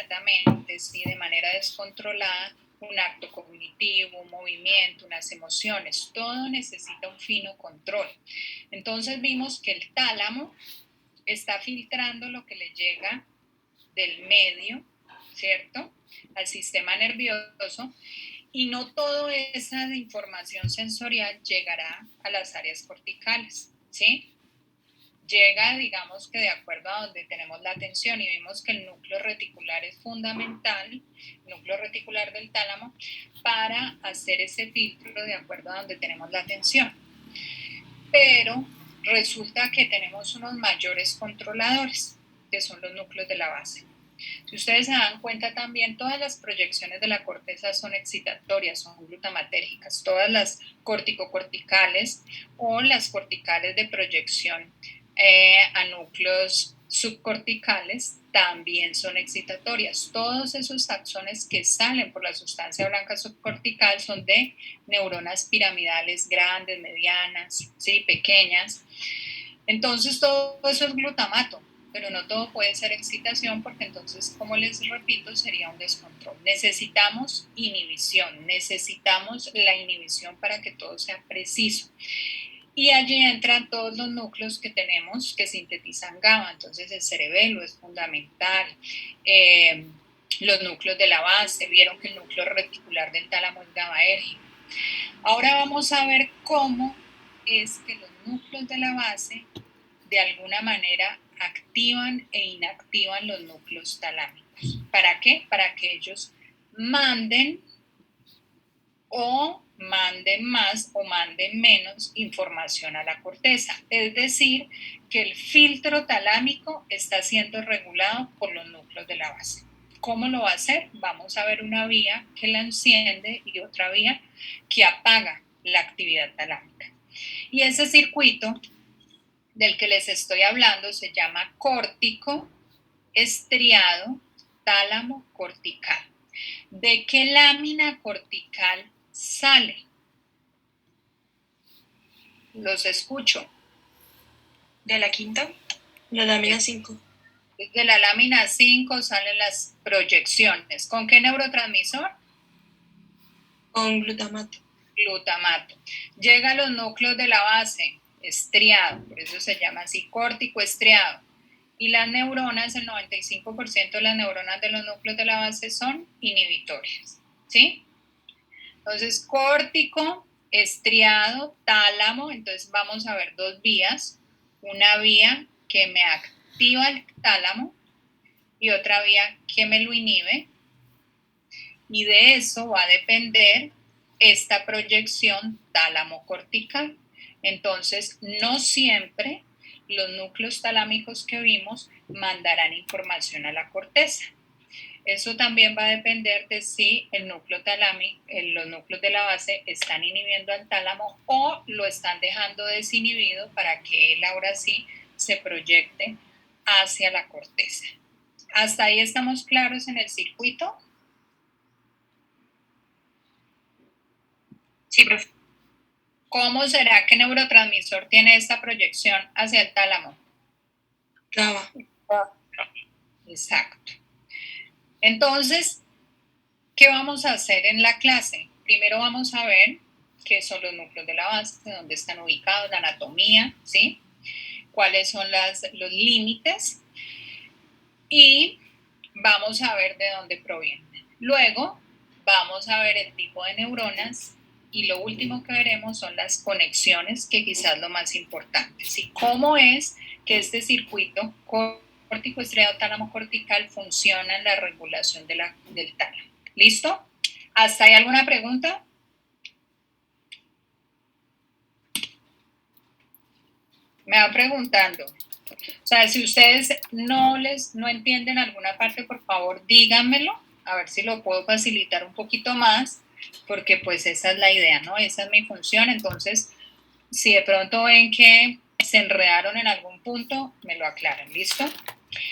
inmediatamente, ¿sí? De manera descontrolada, un acto cognitivo, un movimiento, unas emociones, todo necesita un fino control. Entonces vimos que el tálamo está filtrando lo que le llega del medio, ¿cierto? Al sistema nervioso, y no toda esa información sensorial llegará a las áreas corticales, ¿sí? Llega, digamos que de acuerdo a donde tenemos la atención, y vimos que el núcleo reticular es fundamental, el núcleo reticular del tálamo, para hacer ese filtro de acuerdo a donde tenemos la atención. Pero resulta que tenemos unos mayores controladores, que son los núcleos de la base. Si ustedes se dan cuenta también, todas las proyecciones de la corteza son excitatorias, son glutamatérgicas. Todas las corticocorticales o las corticales de proyección a núcleos subcorticales también son excitatorias. Todos esos axones que salen por la sustancia blanca subcortical son de neuronas piramidales grandes, medianas, ¿sí? Pequeñas. Entonces todo eso es glutamato, pero no todo puede ser excitación, porque entonces, como les repito, sería un descontrol. Necesitamos inhibición, necesitamos la inhibición para que todo sea preciso. Y allí entran todos los núcleos que tenemos que sintetizan GABA. Entonces el cerebelo es fundamental, los núcleos de la base, vieron que el núcleo reticular del tálamo es GABAérgico. Ahora vamos a ver cómo es que los núcleos de la base de alguna manera activan e inactivan los núcleos talámicos. ¿Para qué? Para que ellos manden más o manden menos información a la corteza. Es decir, que el filtro talámico está siendo regulado por los núcleos de la base. ¿Cómo lo va a hacer? Vamos a ver una vía que la enciende y otra vía que apaga la actividad talámica. Y ese circuito del que les estoy hablando se llama córtico estriado tálamo cortical. ¿De qué lámina cortical sale? Los escucho. ¿De la quinta? La lámina 5. De la lámina 5 salen las proyecciones. ¿Con qué neurotransmisor? Con glutamato. Glutamato. Llega a los núcleos de la base, estriado, por eso se llama así, córtico estriado. Y las neuronas, el 95% de las neuronas de los núcleos de la base son inhibitorias, ¿sí? Entonces, córtico, estriado, tálamo, entonces vamos a ver dos vías. Una vía que me activa el tálamo y otra vía que me lo inhibe. Y de eso va a depender esta proyección tálamo cortical. Entonces, no siempre los núcleos talámicos que vimos mandarán información a la corteza. Eso también va a depender de si el núcleo talámico, los núcleos de la base están inhibiendo al tálamo o lo están dejando desinhibido para que él ahora sí se proyecte hacia la corteza. ¿Hasta ahí estamos claros en el circuito? Sí, profe. ¿Cómo será que neurotransmisor tiene esta proyección hacia el tálamo? GABA. Exacto. Entonces, ¿qué vamos a hacer en la clase? Primero vamos a ver qué son los núcleos de la base, dónde están ubicados, la anatomía, ¿sí? Cuáles son los límites y vamos a ver de dónde provienen. Luego vamos a ver el tipo de neuronas y lo último que veremos son las conexiones, que quizás lo más importante, ¿sí? ¿Cómo es que este circuito córtico estriado tálamo cortical funciona en la regulación del tálamo? ¿Listo? ¿Hasta ahí alguna pregunta? Me va preguntando. O sea, si ustedes no entienden alguna parte, por favor, díganmelo, a ver si lo puedo facilitar un poquito más, porque pues esa es la idea, ¿no? Esa es mi función. Entonces, si de pronto ven que se enredaron en algún punto, me lo aclaran, ¿listo?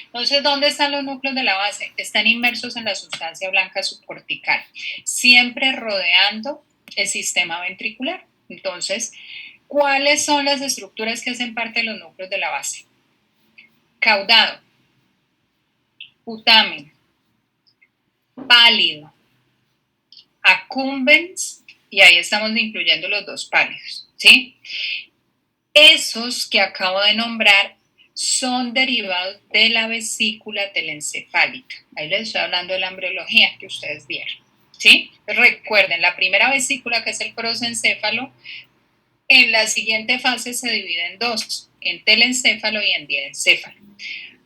Entonces, ¿dónde están los núcleos de la base? Están inmersos en la sustancia blanca subcortical, siempre rodeando el sistema ventricular. Entonces, ¿cuáles son las estructuras que hacen parte de los núcleos de la base? Caudado, putamen, pálido, accumbens, y ahí estamos incluyendo los dos pálidos, ¿sí? Esos que acabo de nombrar son derivados de la vesícula telencefálica. Ahí les estoy hablando de la embriología que ustedes vieron, ¿sí? Recuerden, la primera vesícula, que es el prosencéfalo, en la siguiente fase se divide en dos, en telencéfalo y en diencéfalo.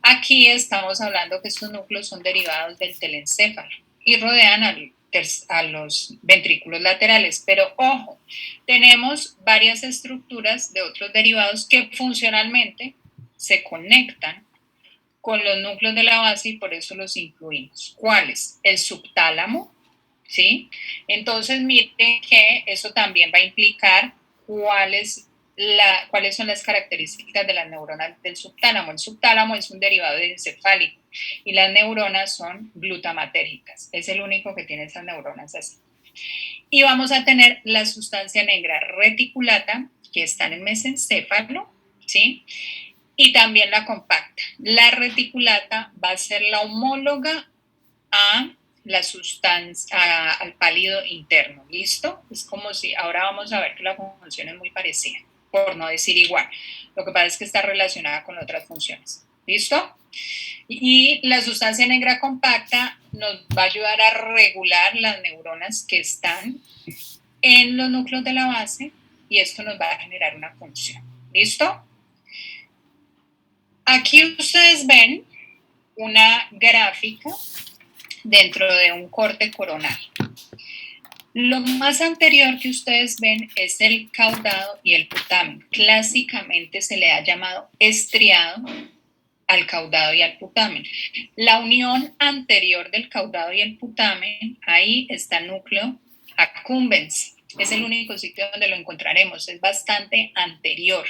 Aquí estamos hablando que estos núcleos son derivados del telencéfalo y rodean a los ventrículos laterales, pero ojo, tenemos varias estructuras de otros derivados que funcionalmente se conectan con los núcleos de la base y por eso los incluimos. ¿Cuáles? El subtálamo, ¿sí? Entonces miren que eso también va a implicar cuáles son las características de las neuronas del subtálamo. El subtálamo es un derivado encefálico y las neuronas son glutamatérgicas. Es el único que tiene esas neuronas así. Y vamos a tener la sustancia negra reticulata, que está en el mesencéfalo, ¿sí? Y también la compacta. La reticulata va a ser la homóloga a la sustancia, al pálido interno, ¿listo? Es como si, ahora vamos a ver que la función es muy parecida, por no decir igual. Lo que pasa es que está relacionada con otras funciones, ¿listo? Y la sustancia negra compacta nos va a ayudar a regular las neuronas que están en los núcleos de la base y esto nos va a generar una función, ¿listo? Aquí ustedes ven una gráfica dentro de un corte coronal. Lo más anterior que ustedes ven es el caudado y el putamen. Clásicamente se le ha llamado estriado al caudado y al putamen. La unión anterior del caudado y el putamen, ahí está el núcleo accumbens. Es el único sitio donde lo encontraremos, es bastante anterior.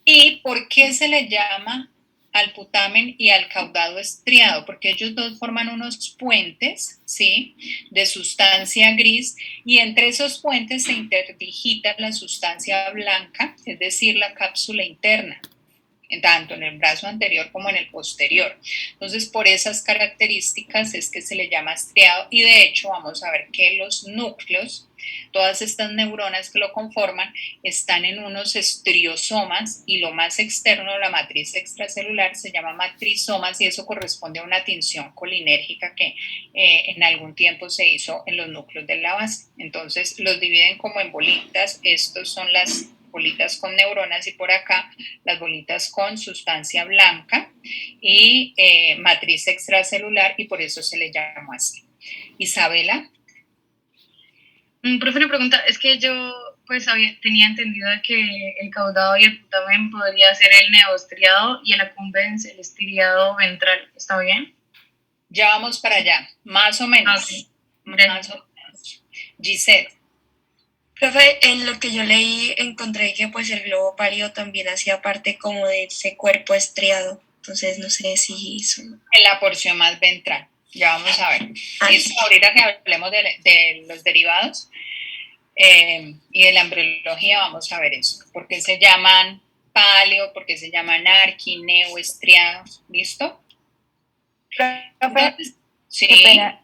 ¿Y por qué se le llama al putamen y al caudado estriado? Porque ellos dos forman unos puentes, ¿sí?, de sustancia gris, y entre esos puentes se interdigita la sustancia blanca, es decir, la cápsula interna, tanto en el brazo anterior como en el posterior. Entonces, por esas características es que se le llama estriado, y de hecho vamos a ver que los núcleos, todas estas neuronas que lo conforman, están en unos estriosomas, y lo más externo, la matriz extracelular, se llama matrizomas, y eso corresponde a una tinción colinérgica que en algún tiempo se hizo en los núcleos de la base. Entonces los dividen como en bolitas. Estos son las bolitas con neuronas y por acá las bolitas con sustancia blanca y matriz extracelular, y por eso se le llama así. Isabela. Profe, una pregunta, es que yo pues tenía entendido que el caudado y el putamen podría ser el neostriado y el accumbens el estriado ventral, ¿está bien? Ya vamos para allá, más o menos. Okay. Más o menos. Gisette. Profe, en lo que yo leí encontré que pues el globo pálido también hacía parte como de ese cuerpo estriado, entonces no sé si son... En la porción más ventral, ya vamos a ver. Ahorita que hablemos de los derivados y de la embriología vamos a ver eso, por qué se llaman paleo, por qué se llaman arqui, neo, estriado, ¿listo? Entonces, sí. Qué pena.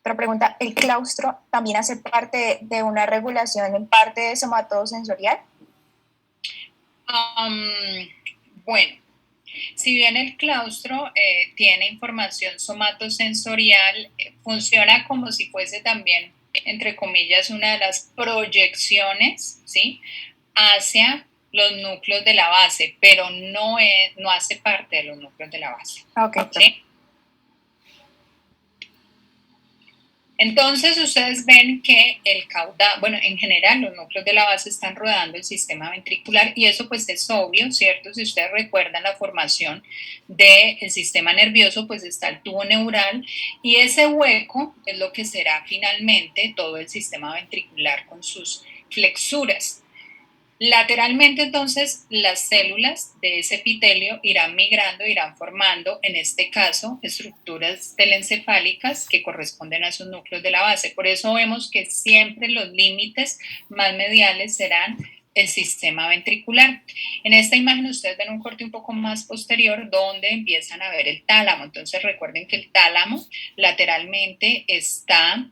Otra pregunta, ¿el claustro también hace parte de una regulación en parte somatosensorial? Bueno, si bien el claustro tiene información somatosensorial, funciona como si fuese también, entre comillas, una de las proyecciones, ¿sí?, hacia los núcleos de la base, pero no hace parte de los núcleos de la base. Ok. ¿Sí? Entonces ustedes ven que el caudal, bueno, en general los núcleos de la base están rodeando el sistema ventricular, y eso pues es obvio, ¿cierto? Si ustedes recuerdan la formación del sistema nervioso, pues está el tubo neural, y ese hueco es lo que será finalmente todo el sistema ventricular con sus flexuras. Lateralmente, entonces, las células de ese epitelio irán migrando, irán formando, en este caso, estructuras telencefálicas que corresponden a esos núcleos de la base. Por eso vemos que siempre los límites más mediales serán el sistema ventricular. En esta imagen ustedes ven un corte un poco más posterior donde empiezan a ver el tálamo. Entonces recuerden que el tálamo lateralmente está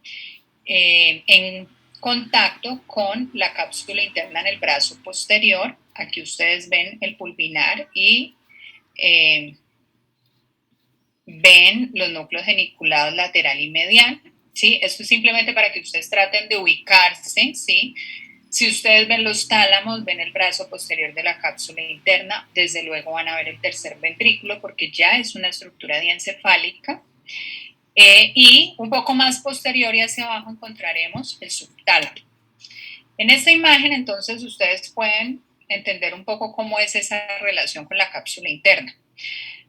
en contacto con la cápsula interna en el brazo posterior. Aquí ustedes ven el pulvinar y ven los núcleos geniculados lateral y medial. ¿Sí? Esto es simplemente para que ustedes traten de ubicarse, ¿sí? Si ustedes ven los tálamos, ven el brazo posterior de la cápsula interna, desde luego van a ver el tercer ventrículo porque ya es una estructura diencefálica. Y un poco más posterior y hacia abajo encontraremos el subtálamo. En esta imagen, entonces, ustedes pueden entender un poco cómo es esa relación con la cápsula interna.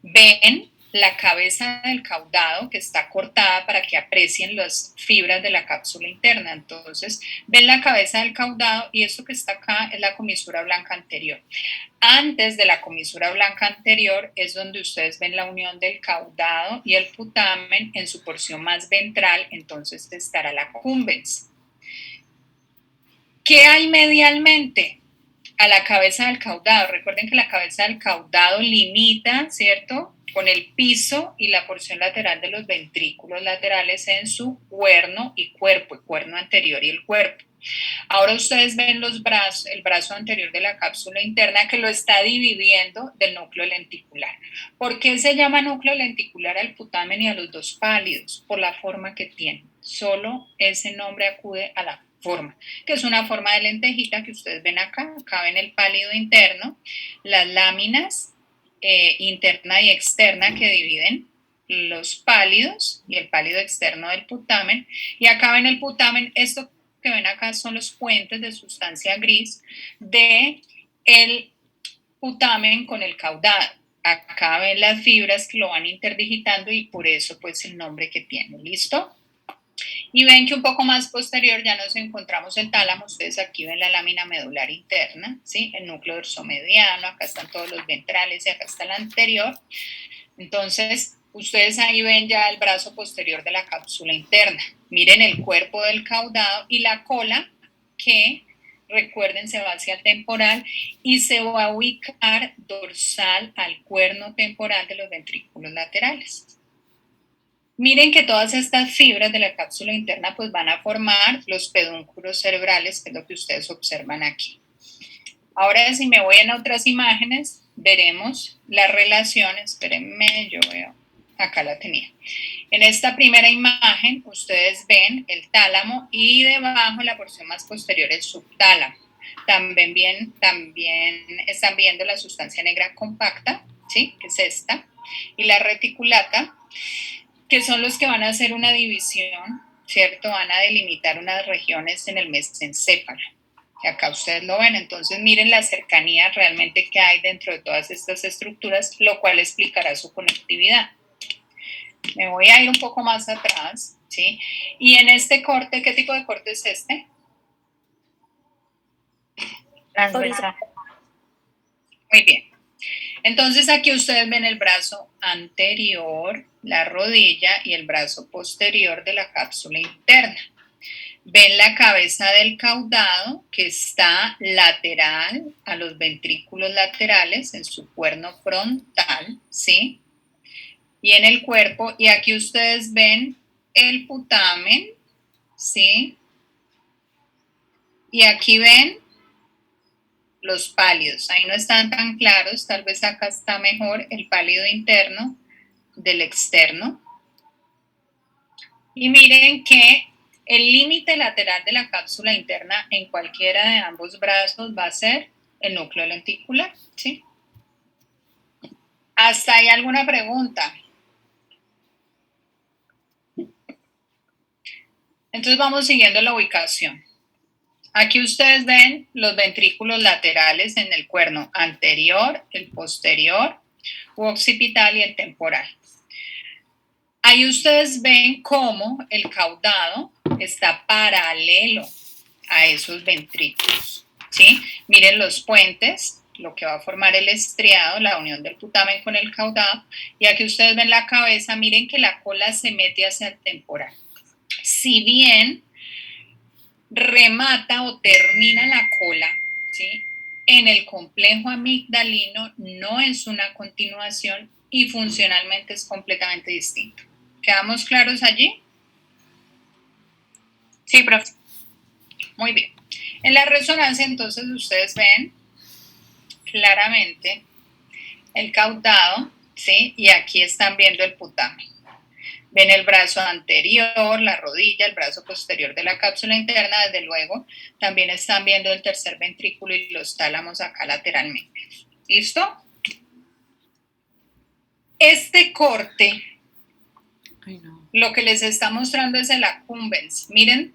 Ven la cabeza del caudado que está cortada para que aprecien las fibras de la cápsula interna. Entonces, ven la cabeza del caudado y esto que está acá es la comisura blanca anterior. Antes de la comisura blanca anterior es donde ustedes ven la unión del caudado y el putamen en su porción más ventral, entonces estará la cumbens. ¿Qué hay medialmente? A la cabeza del caudado. Recuerden que la cabeza del caudado limita, ¿cierto?, con el piso y la porción lateral de los ventrículos laterales en su cuerno y cuerpo, el cuerno anterior y el cuerpo. Ahora ustedes ven los brazos, el brazo anterior de la cápsula interna que lo está dividiendo del núcleo lenticular. ¿Por qué se llama núcleo lenticular al putamen y a los dos pálidos? Por la forma que tiene. Solo ese nombre acude a la forma, que es una forma de lentejita que ustedes ven acá. Acá ven el pálido interno, las láminas interna y externa que dividen los pálidos y el pálido externo del putamen. Y acá ven el putamen, esto que ven acá son los puentes de sustancia gris de el putamen con el caudado. Acá ven las fibras que lo van interdigitando y por eso pues el nombre que tiene. ¿Listo? Y ven que un poco más posterior ya nos encontramos el tálamo. Ustedes aquí ven la lámina medular interna, ¿sí? El núcleo dorsomediano, acá están todos los ventrales y acá está el anterior. Entonces, ustedes ahí ven ya el brazo posterior de la cápsula interna. Miren el cuerpo del caudado y la cola que, recuerden, se va hacia el temporal y se va a ubicar dorsal al cuerno temporal de los ventrículos laterales. Miren que todas estas fibras de la cápsula interna pues van a formar los pedúnculos cerebrales, que es lo que ustedes observan aquí. Ahora, si me voy a otras imágenes, veremos la relación. Espérenme, yo veo, acá la tenía. En esta primera imagen, ustedes ven el tálamo y debajo, en la porción más posterior, el subtálamo. También están viendo la sustancia negra compacta, ¿sí? Que es esta, y la reticulata, que son los que van a hacer una división, ¿cierto? Van a delimitar unas regiones en el mesencéfalo. Que acá ustedes lo ven, entonces miren la cercanía realmente que hay dentro de todas estas estructuras, lo cual explicará su conectividad. Me voy a ir un poco más atrás, ¿sí? Y en este corte, ¿qué tipo de corte es este? Transversal. Muy bien. Entonces aquí ustedes ven el brazo anterior, la rodilla y el brazo posterior de la cápsula interna. Ven la cabeza del caudado que está lateral a los ventrículos laterales en su cuerno frontal, ¿sí? Y en el cuerpo, y aquí ustedes ven el putamen, ¿sí? Y aquí ven los pálidos. Ahí no están tan claros, tal vez acá está mejor el pálido interno del externo. Y miren que el límite lateral de la cápsula interna en cualquiera de ambos brazos va a ser el núcleo lenticular, ¿sí? ¿Hasta ahí alguna pregunta? Entonces vamos siguiendo la ubicación. Aquí ustedes ven los ventrículos laterales en el cuerno anterior, el posterior, occipital y el temporal. Ahí ustedes ven cómo el caudado está paralelo a esos ventrículos, ¿sí? Miren los puentes, lo que va a formar el estriado, la unión del putamen con el caudado. Y aquí ustedes ven la cabeza, miren que la cola se mete hacia el temporal. Si bien remata o termina la cola ¿sí? En el complejo amigdalino no es una continuación y funcionalmente es completamente distinto. ¿Quedamos claros allí? Sí, profe. Muy bien. En la resonancia, entonces, ustedes ven claramente el caudado, ¿sí? Y aquí están viendo el putamen. Ven el brazo anterior, la rodilla, el brazo posterior de la cápsula interna, desde luego. También están viendo el tercer ventrículo y los tálamos acá lateralmente. ¿Listo? Este corte, lo que les está mostrando es el accumbens. Miren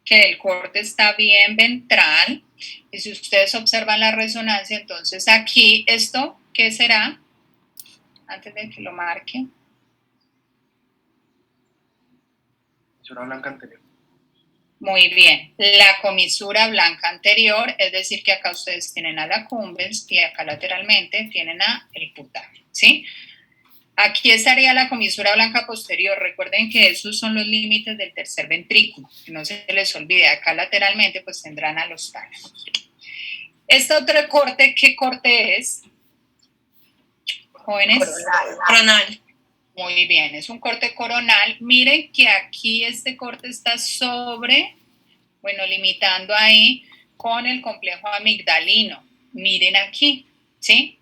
que el corte está bien ventral. Y si ustedes observan la resonancia, entonces aquí esto, ¿qué será? Antes de que lo marque. Comisura blanca anterior. Muy bien, la comisura blanca anterior, es decir que acá ustedes tienen a la accumbens y acá lateralmente tienen a el putamen, ¿sí? Aquí estaría la comisura blanca posterior. Recuerden que esos son los límites del tercer ventrículo, que no se les olvide, acá lateralmente pues tendrán a los tálamos. Este otro corte, ¿qué corte es? Jóvenes. Coronal. Muy bien, es un corte coronal. Miren que aquí este corte está sobre, bueno, limitando ahí con el complejo amigdalino. Miren aquí, ¿sí?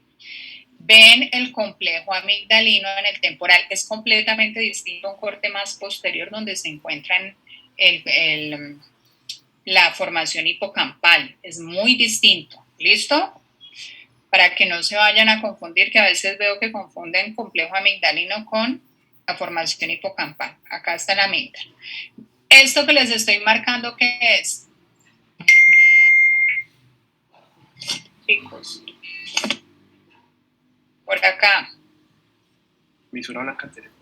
Ven el complejo amigdalino en el temporal. Es completamente distinto a un corte más posterior donde se encuentra la formación hipocampal. Es muy distinto. ¿Listo? Para que no se vayan a confundir, que a veces veo que confunden complejo amigdalino con la formación hipocampal. Acá está la amígdala. Esto que les estoy marcando, ¿qué es? Chicos. Por acá. Comisura blanca anterior.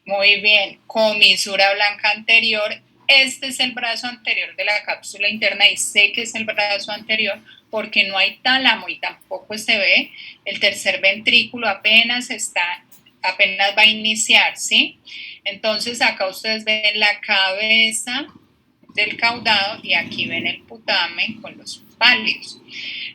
Muy bien. Comisura blanca anterior. Este es el brazo anterior de la cápsula interna y sé que es el brazo anterior porque no hay tálamo y tampoco se ve. El tercer ventrículo apenas va a iniciar, ¿sí? Entonces acá ustedes ven la cabeza del caudado y aquí ven el putamen con los pálidos.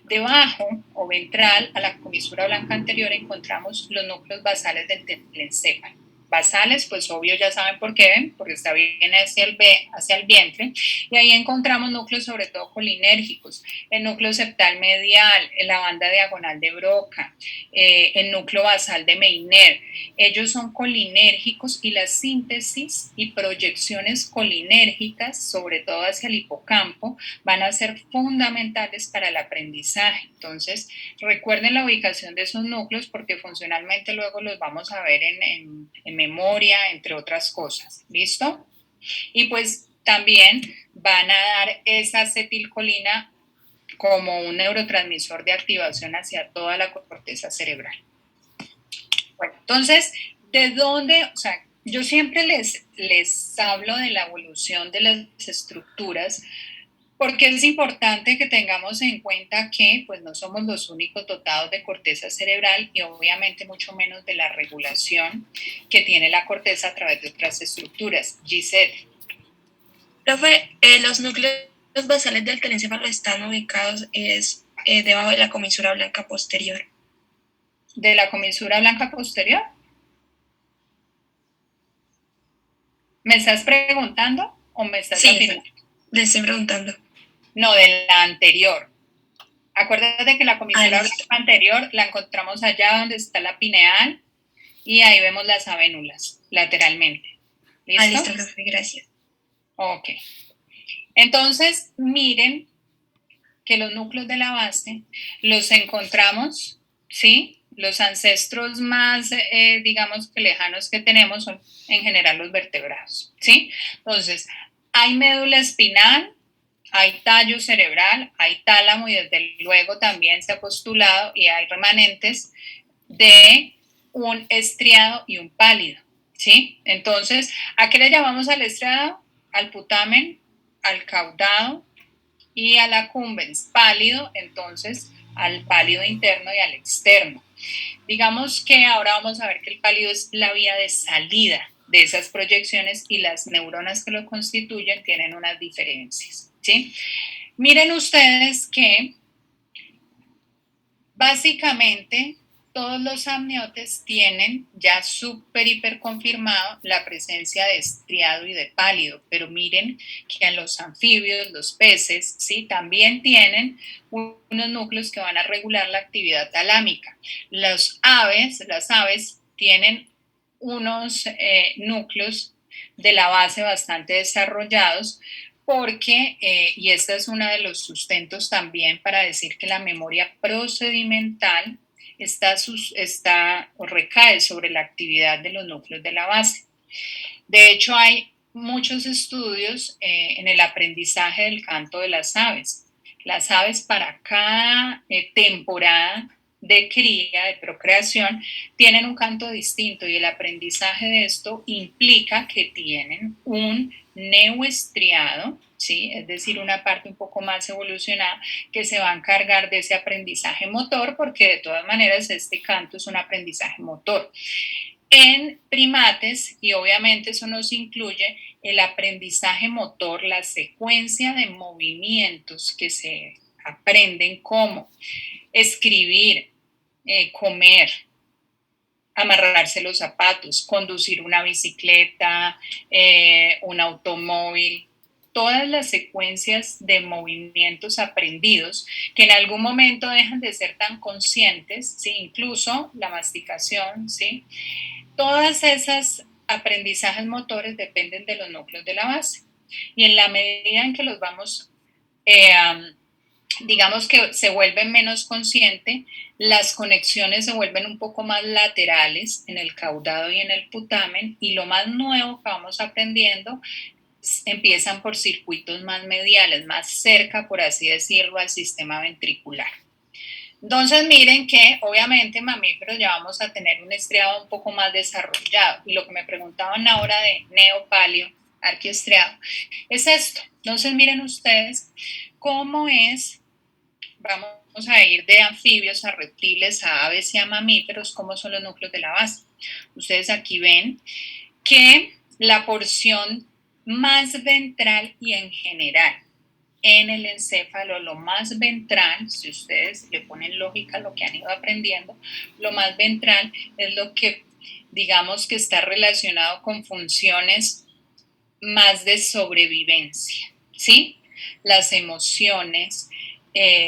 Debajo o ventral a la comisura blanca anterior encontramos los núcleos basales del telencéfalo. Basales, pues obvio ya saben por qué, porque está bien hacia el vientre, y ahí encontramos núcleos sobre todo colinérgicos, el núcleo septal medial, la banda diagonal de Broca, el núcleo basal de Meiner. Ellos son colinérgicos y la síntesis y proyecciones colinérgicas, sobre todo hacia el hipocampo, van a ser fundamentales para el aprendizaje. Entonces, recuerden la ubicación de esos núcleos porque funcionalmente luego los vamos a ver en memoria, entre otras cosas. ¿Listo? Y pues también van a dar esa acetilcolina como un neurotransmisor de activación hacia toda la corteza cerebral. Bueno, entonces, ¿de dónde? O sea, yo siempre les hablo de la evolución de las estructuras porque es importante que tengamos en cuenta que pues, no somos los únicos dotados de corteza cerebral y obviamente mucho menos de la regulación que tiene la corteza a través de otras estructuras. Giselle. Profe, los núcleos basales del telencéfalo están ubicados debajo de la comisura blanca posterior. ¿De la comisura blanca posterior? ¿Me estás preguntando o me estás afirmando? Le estoy preguntando. No, de la anterior. Acuérdate que la comisura blanca anterior la encontramos allá donde está la pineal y ahí vemos las avénulas lateralmente. ¿Listo? Listo, profe, gracias. Ok. Entonces, miren que los núcleos de la base los encontramos, ¿sí? Los ancestros más, digamos, que lejanos que tenemos son en general los vertebrados, ¿sí? Entonces, hay médula espinal, hay tallo cerebral, hay tálamo y desde luego también se ha postulado y hay remanentes de un estriado y un pálido, ¿sí? Entonces, ¿a qué le llamamos al estriado? Al putamen, al caudado y al accumbens. Pálido, entonces, al pálido interno y al externo. Digamos que ahora vamos a ver que el pálido es la vía de salida de esas proyecciones y las neuronas que lo constituyen tienen unas diferencias, ¿sí? Miren ustedes que básicamente todos los amniotes tienen ya súper hiper confirmado la presencia de estriado y de pálido, pero miren que en los anfibios, los peces, ¿sí? También tienen unos núcleos que van a regular la actividad talámica. Las aves tienen unos núcleos de la base bastante desarrollados, porque, y este es uno de los sustentos también para decir que la memoria procedimental está o recae sobre la actividad de los núcleos de la base. De hecho, hay muchos estudios en el aprendizaje del canto de las aves. Las aves para cada temporada de cría, de procreación, tienen un canto distinto y el aprendizaje de esto implica que tienen un neoestriado, ¿sí? Es decir, una parte un poco más evolucionada que se va a encargar de ese aprendizaje motor, porque de todas maneras este canto es un aprendizaje motor. En primates, y obviamente eso nos incluye el aprendizaje motor, la secuencia de movimientos que se aprenden como escribir, comer, amarrarse los zapatos, conducir una bicicleta, un automóvil, todas las secuencias de movimientos aprendidos que en algún momento dejan de ser tan conscientes, ¿sí? Incluso la masticación, ¿sí? Todas esas aprendizajes motores dependen de los núcleos de la base y en la medida en que los vamos digamos que se vuelven menos conscientes, las conexiones se vuelven un poco más laterales en el caudado y en el putamen, y lo más nuevo que vamos aprendiendo empiezan por circuitos más mediales, más cerca, por así decirlo, al sistema ventricular. Entonces miren que obviamente mamíferos ya vamos a tener un estriado un poco más desarrollado, y lo que me preguntaban ahora de neopalio, arquiestriado, es esto. Entonces miren ustedes cómo es, vamos a ir de anfibios a reptiles, a aves y a mamíferos, cómo son los núcleos de la base. Ustedes aquí ven que la porción más ventral y en general en el encéfalo, lo más ventral, si ustedes le ponen lógica a lo que han ido aprendiendo, lo más ventral es lo que digamos que está relacionado con funciones más de sobrevivencia, ¿sí? Las emociones,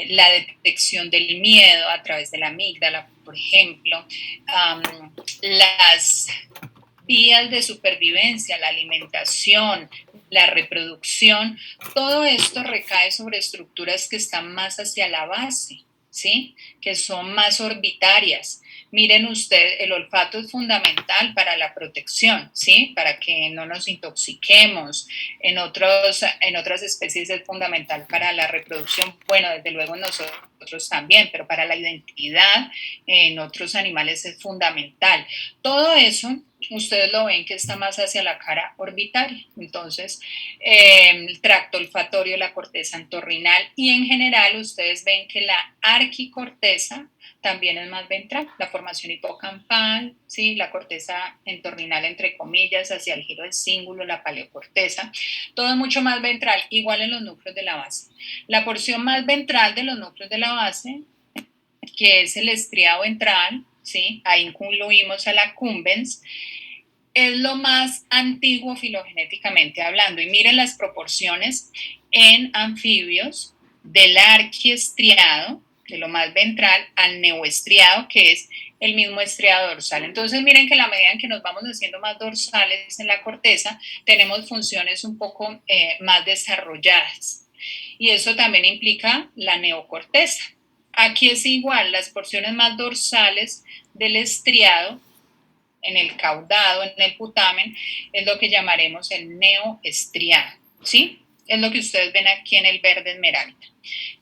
la detección del miedo a través de la amígdala, por ejemplo, las vías de supervivencia, la alimentación, la reproducción, todo esto recae sobre estructuras que están más hacia la base, ¿sí? Que son más orbitarias. Miren ustedes, el olfato es fundamental para la protección, ¿sí? Para que no nos intoxiquemos. En otras especies es fundamental para la reproducción. Bueno, desde luego en nosotros también, pero para la identidad en otros animales es fundamental. Todo eso ustedes lo ven que está más hacia la cara orbitaria. Entonces, el tracto olfatorio, la corteza entorrinal, y en general ustedes ven que la arquicorteza también es más ventral, la formación hipocampal, ¿sí? La corteza entorrinal, entre comillas, hacia el giro del cíngulo, la paleocorteza, todo es mucho más ventral, igual en los núcleos de la base. La porción más ventral de los núcleos de la base, que es el estriado ventral, ¿sí? Ahí incluimos a la cumbens, es lo más antiguo filogenéticamente hablando. Y miren las proporciones en anfibios del arquiestriado, de lo más ventral, al neoestriado, que es el mismo estriado dorsal. Entonces miren que a la medida en que nos vamos haciendo más dorsales en la corteza, tenemos funciones un poco más desarrolladas. Y eso también implica la neocorteza. Aquí es igual, las porciones más dorsales del estriado, en el caudado, en el putamen, es lo que llamaremos el neoestriado, ¿sí? Es lo que ustedes ven aquí en el verde esmeralda.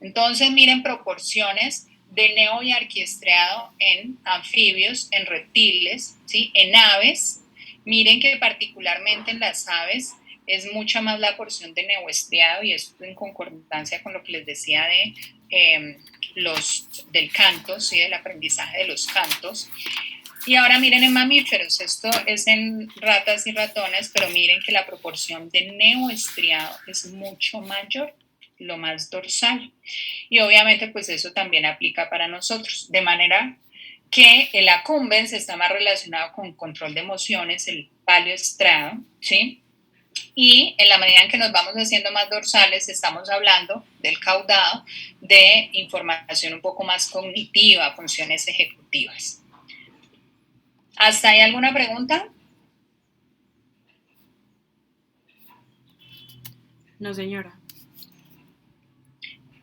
Entonces, miren proporciones de neo y arquiestriado en anfibios, en reptiles, ¿sí? En aves. Miren que particularmente en las aves es mucha más la porción de neoestriado, y esto en concordancia con lo que les decía de del canto, ¿sí? Del aprendizaje de los cantos. Y ahora miren en mamíferos, esto es en ratas y ratones, pero miren que la proporción de neoestriado es mucho mayor. lo más dorsal. Y obviamente pues eso también aplica para nosotros, de manera que el accumbens está más relacionado con control de emociones, el paleoestrado, ¿sí? Y en la medida en que nos vamos haciendo más dorsales, estamos hablando del caudado, de información un poco más cognitiva, funciones ejecutivas. ¿Hasta ahí alguna pregunta? No, señora.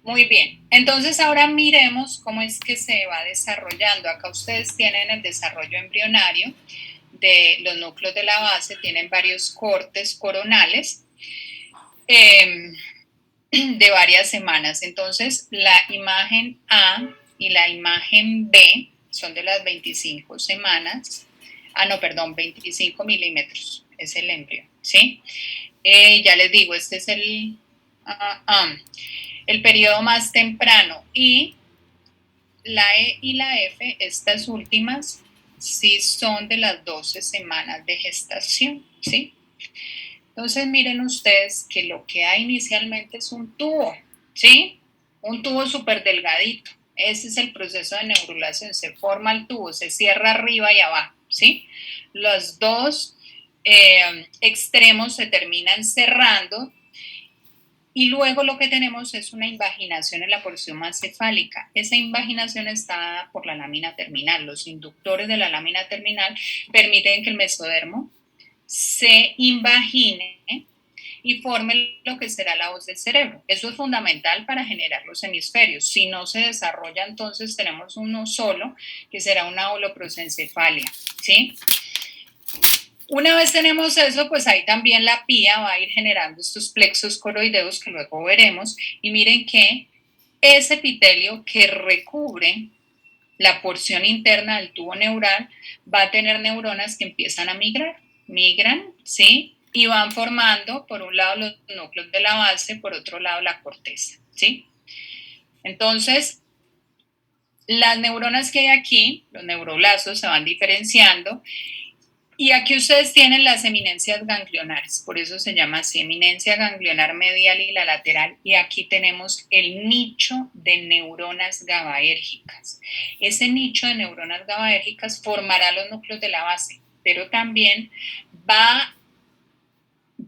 Muy bien, entonces ahora miremos cómo es que se va desarrollando. Acá ustedes tienen el desarrollo embrionario de los núcleos de la base, tienen varios cortes coronales de varias semanas. Entonces la imagen A y la imagen B son de las 25 semanas. Ah, no, perdón, 25 milímetros es el embrión, ¿sí? Ya les digo, este es el periodo más temprano, y la E y la F, estas últimas, sí son de las 12 semanas de gestación, ¿sí? Entonces miren ustedes que lo que hay inicialmente es un tubo, ¿sí? Un tubo súper delgadito. Ese es el proceso de neurulación, se forma el tubo, se cierra arriba y abajo, ¿sí? Los dos extremos se terminan cerrando. Y luego lo que tenemos es una invaginación en la porción más cefálica. Esa invaginación está dada por la lámina terminal. Los inductores de la lámina terminal permiten que el mesodermo se invagine y forme lo que será la hoz del cerebro. Eso es fundamental para generar los hemisferios. Si no se desarrolla, entonces tenemos uno solo, que será una holoprosencefalia, ¿sí? Una vez tenemos eso, pues ahí también la pía va a ir generando estos plexos coroideos que luego veremos. Y miren que ese epitelio que recubre la porción interna del tubo neural va a tener neuronas que empiezan a migran, ¿sí? Y van formando, por un lado, los núcleos de la base, por otro lado, la corteza, ¿sí? Entonces, las neuronas que hay aquí, los neuroblastos, se van diferenciando. Y aquí ustedes tienen las eminencias ganglionares, por eso se llama así, eminencia ganglionar medial y la lateral. Y aquí tenemos el nicho de neuronas GABAérgicas. Ese nicho de neuronas GABAérgicas formará los núcleos de la base, pero también va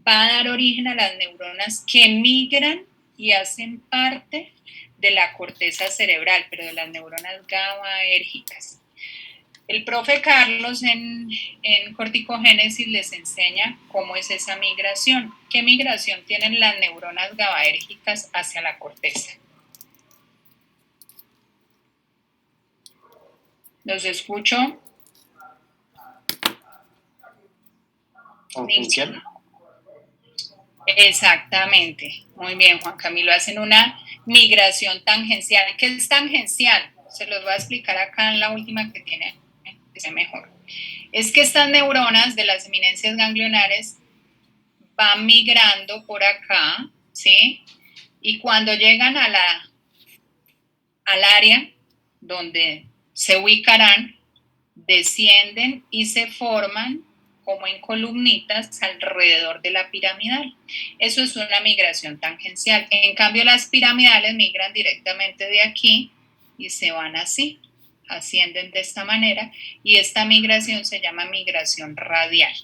a dar origen a las neuronas que migran y hacen parte de la corteza cerebral, pero de las neuronas GABAérgicas. El profe Carlos en corticogénesis les enseña cómo es esa migración. ¿Qué migración tienen las neuronas GABAérgicas hacia la corteza? ¿Los escucho? Tangencial. Exactamente. Muy bien, Juan Camilo. Hacen una migración tangencial. ¿Qué es tangencial? Se los voy a explicar acá en la última que tiene. Mejor. Es que estas neuronas de las eminencias ganglionares van migrando por acá, ¿sí? Y cuando llegan al área donde se ubicarán, descienden y se forman como en columnitas alrededor de la piramidal. Eso es una migración tangencial. En cambio, las piramidales migran directamente de aquí y se van así, ascienden de esta manera, y esta migración se llama migración radial.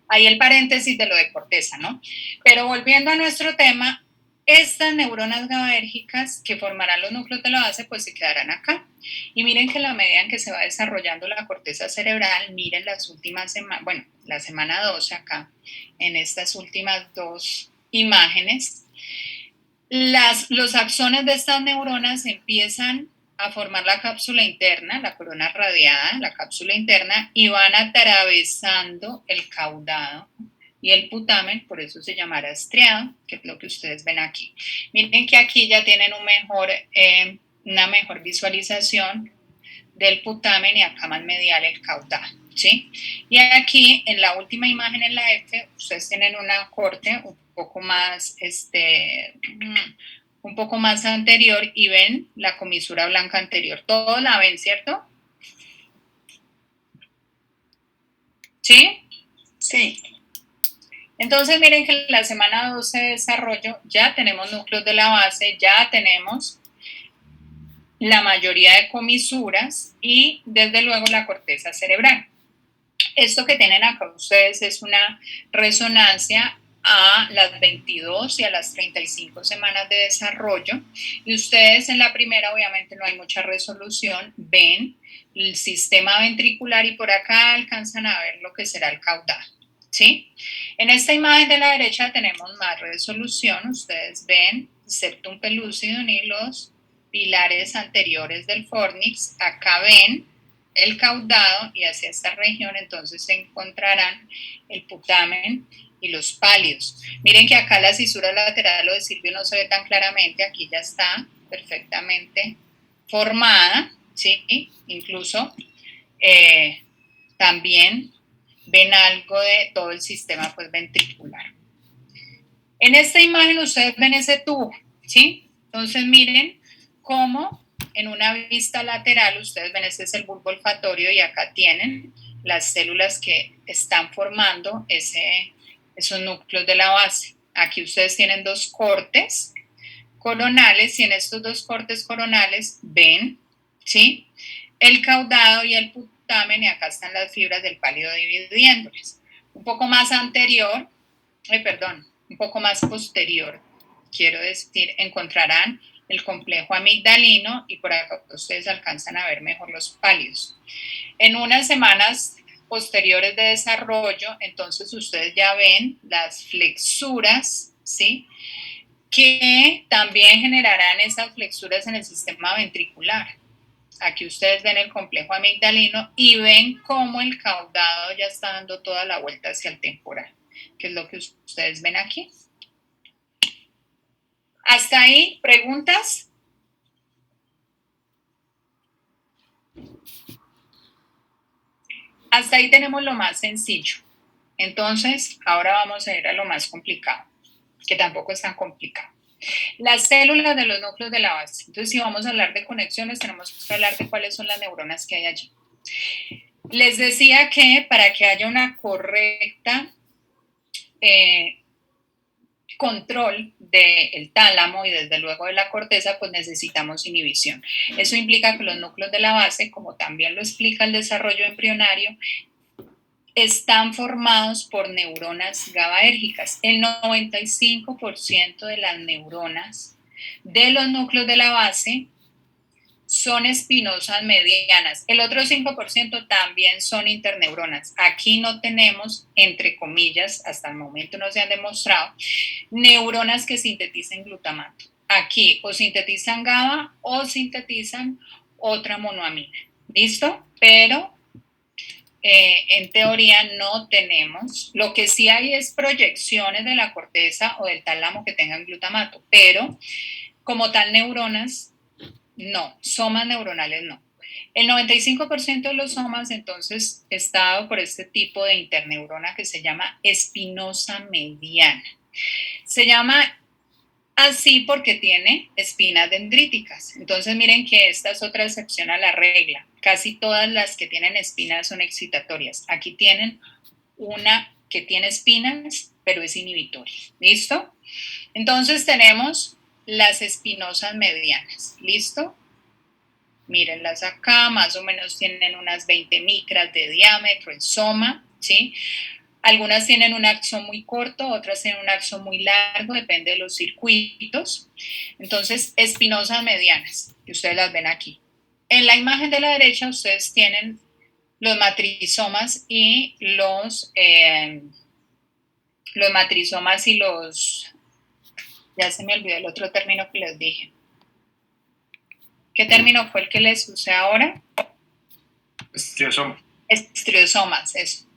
Ahí el paréntesis de lo de corteza, ¿no? Pero volviendo a nuestro tema, estas neuronas GABAérgicas que formarán los núcleos de la base, pues se quedarán acá. Y miren que a la medida en que se va desarrollando la corteza cerebral, miren las últimas semanas, bueno, la semana 12 acá, en estas últimas dos imágenes, los axones de estas neuronas empiezan a formar la cápsula interna, la corona radiada, la cápsula interna, y van atravesando el caudado y el putamen, por eso se llamará estriado, que es lo que ustedes ven aquí. Miren que aquí ya tienen una mejor visualización del putamen, y acá más medial el caudal, ¿sí? Y aquí en la última imagen, en la F, ustedes tienen una corte un poco más anterior, y ven la comisura blanca anterior. Todos la ven, ¿cierto? ¿Sí? Sí. Entonces, miren que en la semana 12 de desarrollo ya tenemos núcleos de la base, ya tenemos la mayoría de comisuras y desde luego la corteza cerebral. Esto que tienen acá ustedes es una resonancia a las 22 y a las 35 semanas de desarrollo, y ustedes en la primera obviamente no hay mucha resolución, ven el sistema ventricular y por acá alcanzan a ver lo que será el caudal, ¿sí? En esta imagen de la derecha tenemos más resolución, ustedes ven septum pellucidum y los pilares anteriores del fornix, acá ven el caudado y hacia esta región entonces se encontrarán el putamen y los pálidos. Miren que acá la cisura lateral o de Silvio no se ve tan claramente, aquí ya está perfectamente formada, ¿sí? Incluso también ven algo de todo el sistema pues, ventricular. En esta imagen ustedes ven ese tubo, ¿sí? Entonces miren cómo en una vista lateral ustedes ven, este es el bulbo olfatorio y acá tienen las células que están formando esos núcleos de la base. Aquí ustedes tienen dos cortes coronales y en estos dos cortes coronales ven, ¿sí? El caudado y el putamen y acá están las fibras del pálido dividiéndoles. Un poco más anterior, un poco más posterior, quiero decir, encontrarán el complejo amigdalino y por acá ustedes alcanzan a ver mejor los pálidos. En unas semanas posteriores de desarrollo, entonces ustedes ya ven las flexuras, ¿sí? Que también generarán esas flexuras en el sistema ventricular. Aquí ustedes ven el complejo amigdalino y ven cómo el caudado ya está dando toda la vuelta hacia el temporal, que es lo que ustedes ven aquí. ¿Hasta ahí? ¿Preguntas? Hasta ahí tenemos lo más sencillo. Entonces, ahora vamos a ir a lo más complicado, que tampoco es tan complicado. Las células de los núcleos de la base. Entonces, si vamos a hablar de conexiones, tenemos que hablar de cuáles son las neuronas que hay allí. Les decía que para que haya una correcta control del tálamo y desde luego de la corteza, pues necesitamos inhibición. Eso implica que los núcleos de la base, como también lo explica el desarrollo embrionario, están formados por neuronas GABAérgicas. El 95% de las neuronas de los núcleos de la base son espinosas medianas. El otro 5% también son interneuronas. Aquí no tenemos, entre comillas, hasta el momento no se han demostrado, neuronas que sintetizan glutamato. Aquí o sintetizan GABA o sintetizan otra monoamina. ¿Listo? Pero en teoría no tenemos. Lo que sí hay es proyecciones de la corteza o del tálamo que tengan glutamato, pero como tal neuronas, no, somas neuronales no. El 95% de los somas entonces está dado por este tipo de interneurona que se llama espinosa mediana. Se llama así porque tiene espinas dendríticas. Entonces miren que esta es otra excepción a la regla. Casi todas las que tienen espinas son excitatorias. Aquí tienen una que tiene espinas, pero es inhibitoria. ¿Listo? Entonces tenemos las espinosas medianas. ¿Listo? Mírenlas acá, más o menos tienen unas 20 micras de diámetro el soma, ¿sí? Algunas tienen un axón muy corto, otras tienen un axón muy largo, depende de los circuitos. Entonces, espinosas medianas, que ustedes las ven aquí. En la imagen de la derecha ustedes tienen los matrizomas y ya se me olvidó el otro término que les dije. ¿Qué término fue el que les usé ahora? Estriosoma. Estriosomas, eso.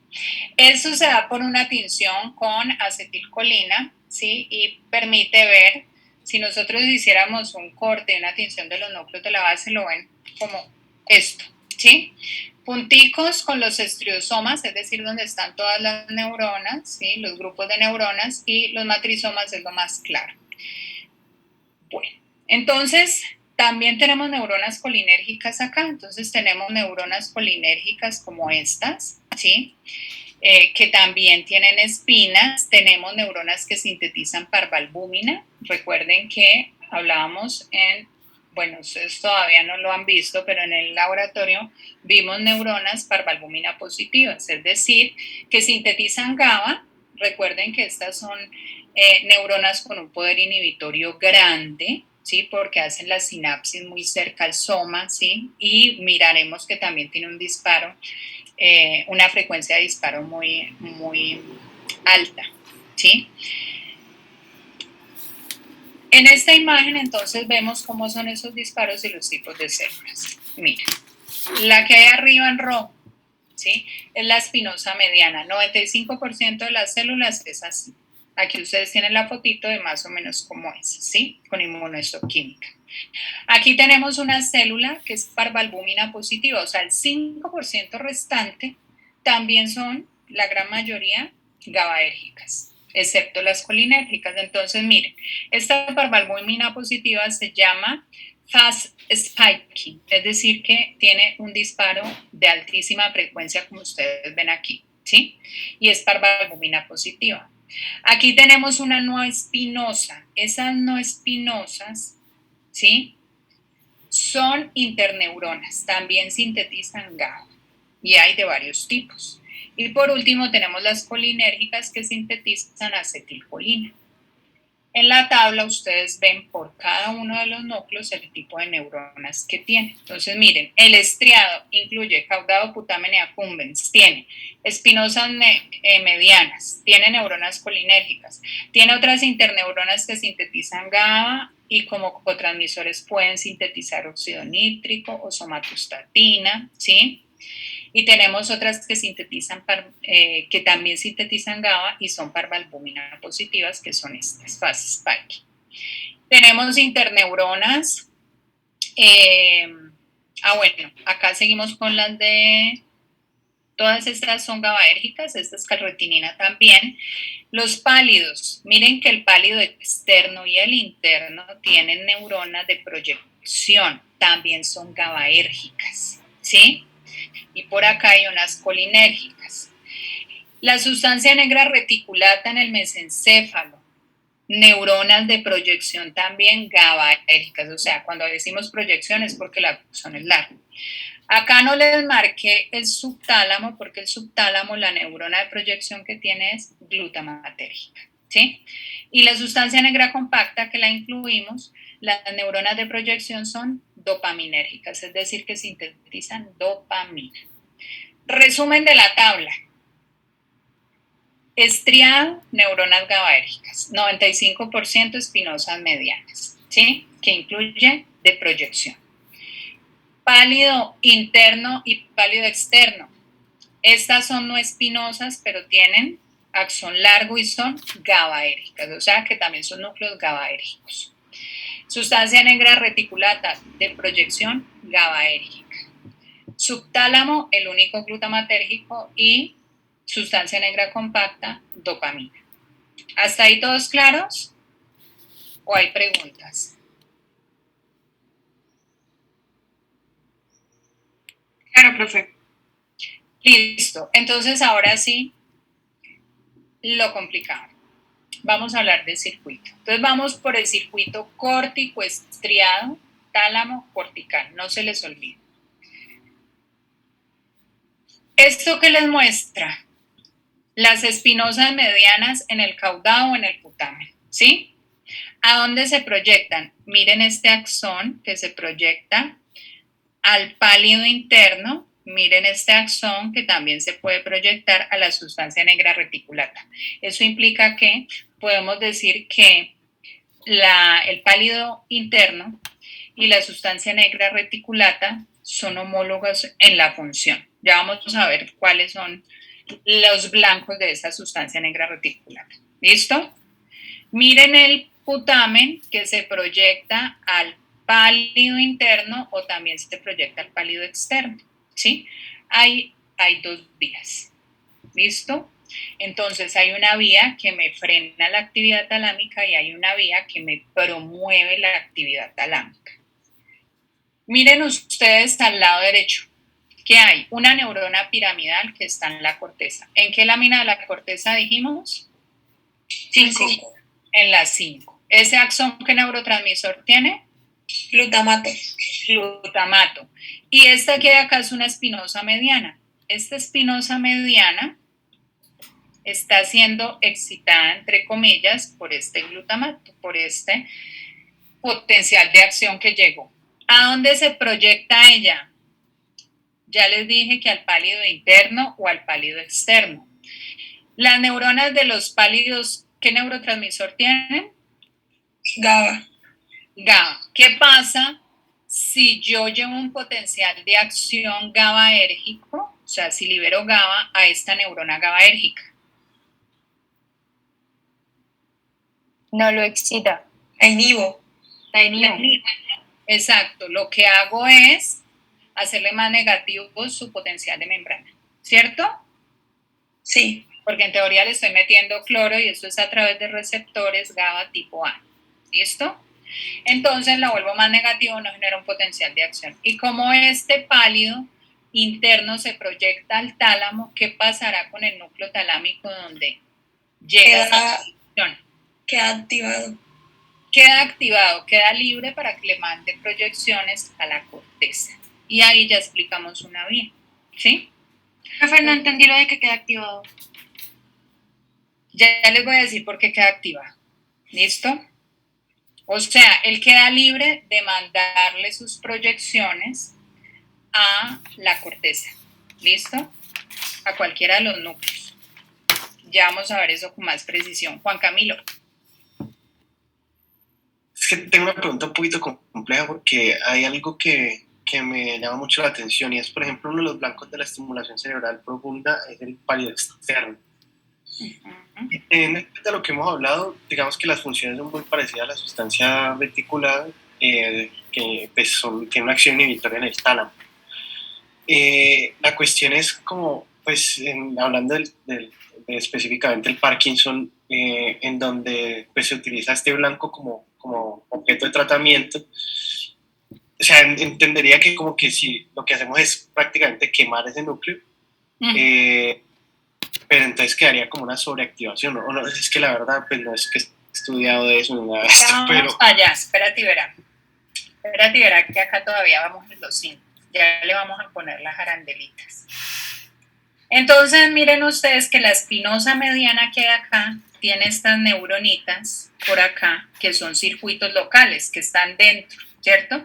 Eso se da por una tinción con acetilcolina, ¿sí? Y permite ver, si nosotros hiciéramos un corte y una tinción de los núcleos de la base, lo ven como esto, ¿sí? Punticos con los estriosomas, es decir, donde están todas las neuronas, ¿sí? Los grupos de neuronas, y los matrizomas es lo más claro. Bueno, entonces también tenemos neuronas colinérgicas acá, entonces tenemos neuronas colinérgicas como estas, ¿sí? que también tienen espinas. Tenemos neuronas que sintetizan parvalbúmina. Recuerden que hablábamos bueno, ustedes todavía no lo han visto, pero en el laboratorio vimos neuronas parvalbúmina positivas, es decir, que sintetizan GABA. Recuerden que estas son neuronas con un poder inhibitorio grande, ¿sí? Porque hacen la sinapsis muy cerca al soma, ¿sí? Y miraremos que también tiene un disparo, una frecuencia de disparo muy, muy alta, ¿sí? En esta imagen, entonces, vemos cómo son esos disparos y los tipos de células. Miren, la que hay arriba en rojo, ¿sí? Es la espinosa mediana. 95% de las células es así. Aquí ustedes tienen la fotito de más o menos cómo es, ¿sí? Con inmunohistoquímica. Aquí tenemos una célula que es parvalbúmina positiva, o sea, el 5% restante también son, la gran mayoría, GABAérgicas, excepto las colinérgicas. Entonces, miren, esta parvalbúmina positiva se llama fast spiking, es decir, que tiene un disparo de altísima frecuencia, como ustedes ven aquí, ¿sí? Y es parvalbúmina positiva. Aquí tenemos una no espinosa. Esas no espinosas, ¿sí? Son interneuronas, también sintetizan GABA y hay de varios tipos. Y por último tenemos las colinérgicas que sintetizan acetilcolina. En la tabla ustedes ven por cada uno de los núcleos el tipo de neuronas que tiene. Entonces miren, el estriado incluye caudado, putamen y accumbens, tiene espinosas medianas, tiene neuronas colinérgicas, tiene otras interneuronas que sintetizan GABA y como cotransmisores pueden sintetizar óxido nítrico o somatostatina, ¿sí? Y tenemos otras que sintetizan, que también sintetizan GABA y son parvalbúmina positivas, que son estas, fast spike. Tenemos interneuronas. Bueno, acá seguimos con las de... Todas estas son GABAérgicas, esta es calretinina también. Los pálidos, miren que el pálido externo y el interno tienen neuronas de proyección, también son GABAérgicas, ¿sí? Y por acá hay unas colinérgicas. La sustancia negra reticulata en el mesencéfalo, neuronas de proyección también GABAérgicas, o sea, cuando decimos proyección es porque la axón es larga. Acá no les marqué el subtálamo porque el subtálamo, la neurona de proyección que tiene es glutamatérgica, ¿sí? Y la sustancia negra compacta que la incluimos, las neuronas de proyección son dopaminérgicas, es decir, que sintetizan dopamina. Resumen de la tabla. Estriado, neuronas GABAérgicas, 95% espinosas medianas, ¿sí? Que incluye de proyección. Pálido interno y pálido externo. Estas son no espinosas, pero tienen axón largo y son GABAérgicas, o sea que también son núcleos GABAérgicos. Sustancia negra reticulata de proyección GABAérgica. Subtálamo, el único glutamatérgico, y sustancia negra compacta, dopamina. ¿Hasta ahí todos claros? ¿O hay preguntas? Claro, profe. Listo. Entonces, ahora sí, lo complicado. Vamos a hablar del circuito. Entonces, vamos por el circuito córtico estriado, tálamo cortical. No se les olvide. ¿Esto qué les muestra? Las espinosas medianas en el caudado o en el putamen, ¿sí? ¿A dónde se proyectan? Miren este axón que se proyecta al pálido interno. Miren este axón que también se puede proyectar a la sustancia negra reticulata. Eso implica que podemos decir que el pálido interno y la sustancia negra reticulata son homólogos en la función. Ya vamos a ver cuáles son los blancos de esa sustancia negra reticulata. ¿Listo? Miren el putamen que se proyecta al pálido interno o también se proyecta al pálido externo, ¿sí? Hay dos vías, ¿listo? Entonces hay una vía que me frena la actividad talámica y hay una vía que me promueve la actividad talámica. Miren ustedes al lado derecho, ¿Qué hay? Una neurona piramidal que está en la corteza. ¿En qué lámina de la corteza dijimos? 5. En la 5. ¿Ese axón qué neurotransmisor tiene? Glutamato. Glutamato. Y esta que de acá es una espinosa mediana. Esta espinosa mediana está siendo excitada, entre comillas, por este glutamato, por este potencial de acción que llegó. ¿A dónde se proyecta ella? Ya les dije que al pálido interno o al pálido externo. Las neuronas de los pálidos, ¿qué neurotransmisor tienen? GABA. GABA. ¿Qué pasa si yo llevo un potencial de acción GABAérgico? O sea, si libero GABA a esta neurona GABAérgica. No lo excita. La inhibo. Exacto. Lo que hago es hacerle más negativo su potencial de membrana, ¿cierto? Sí. Porque en teoría le estoy metiendo cloro y eso es a través de receptores GABA tipo A. ¿Listo? Entonces la vuelvo más negativo, no genera un potencial de acción. Y como este pálido interno se proyecta al tálamo, ¿qué pasará con el núcleo talámico donde llega esa acción? Queda activado. Queda activado, queda libre para que le mande proyecciones a la corteza. Y ahí ya explicamos una vía, ¿sí? Profe, no entendí lo de que queda activado. Ya les voy a decir por qué queda activado. ¿Listo? O sea, él queda libre de mandarle sus proyecciones a la corteza. ¿Listo? A cualquiera de los núcleos. Ya vamos a ver eso con más precisión. Juan Camilo. Es que tengo una pregunta un poquito compleja porque hay algo que me llama mucho la atención y es, por ejemplo, uno de los blancos de la estimulación cerebral profunda es el pálido externo. En lo que hemos hablado, digamos que las funciones son muy parecidas a la sustancia reticulada, que pues, tiene una acción inhibitoria en el tálamo. La cuestión es como, pues, hablando específicamente del Parkinson, en donde pues, se utiliza este blanco como objeto de tratamiento. O sea, entendería que como que si lo que hacemos es prácticamente quemar ese núcleo, pero entonces quedaría como una sobreactivación, ¿no? No, es que la verdad, pues no es que he estudiado de eso ni nada de esto, pero... allá, espérate y verá que acá todavía vamos en los 5, ya le vamos a poner las arandelitas. Entonces miren ustedes que la espinosa mediana que hay acá tiene estas neuronitas por acá, que son circuitos locales, que están dentro, ¿cierto?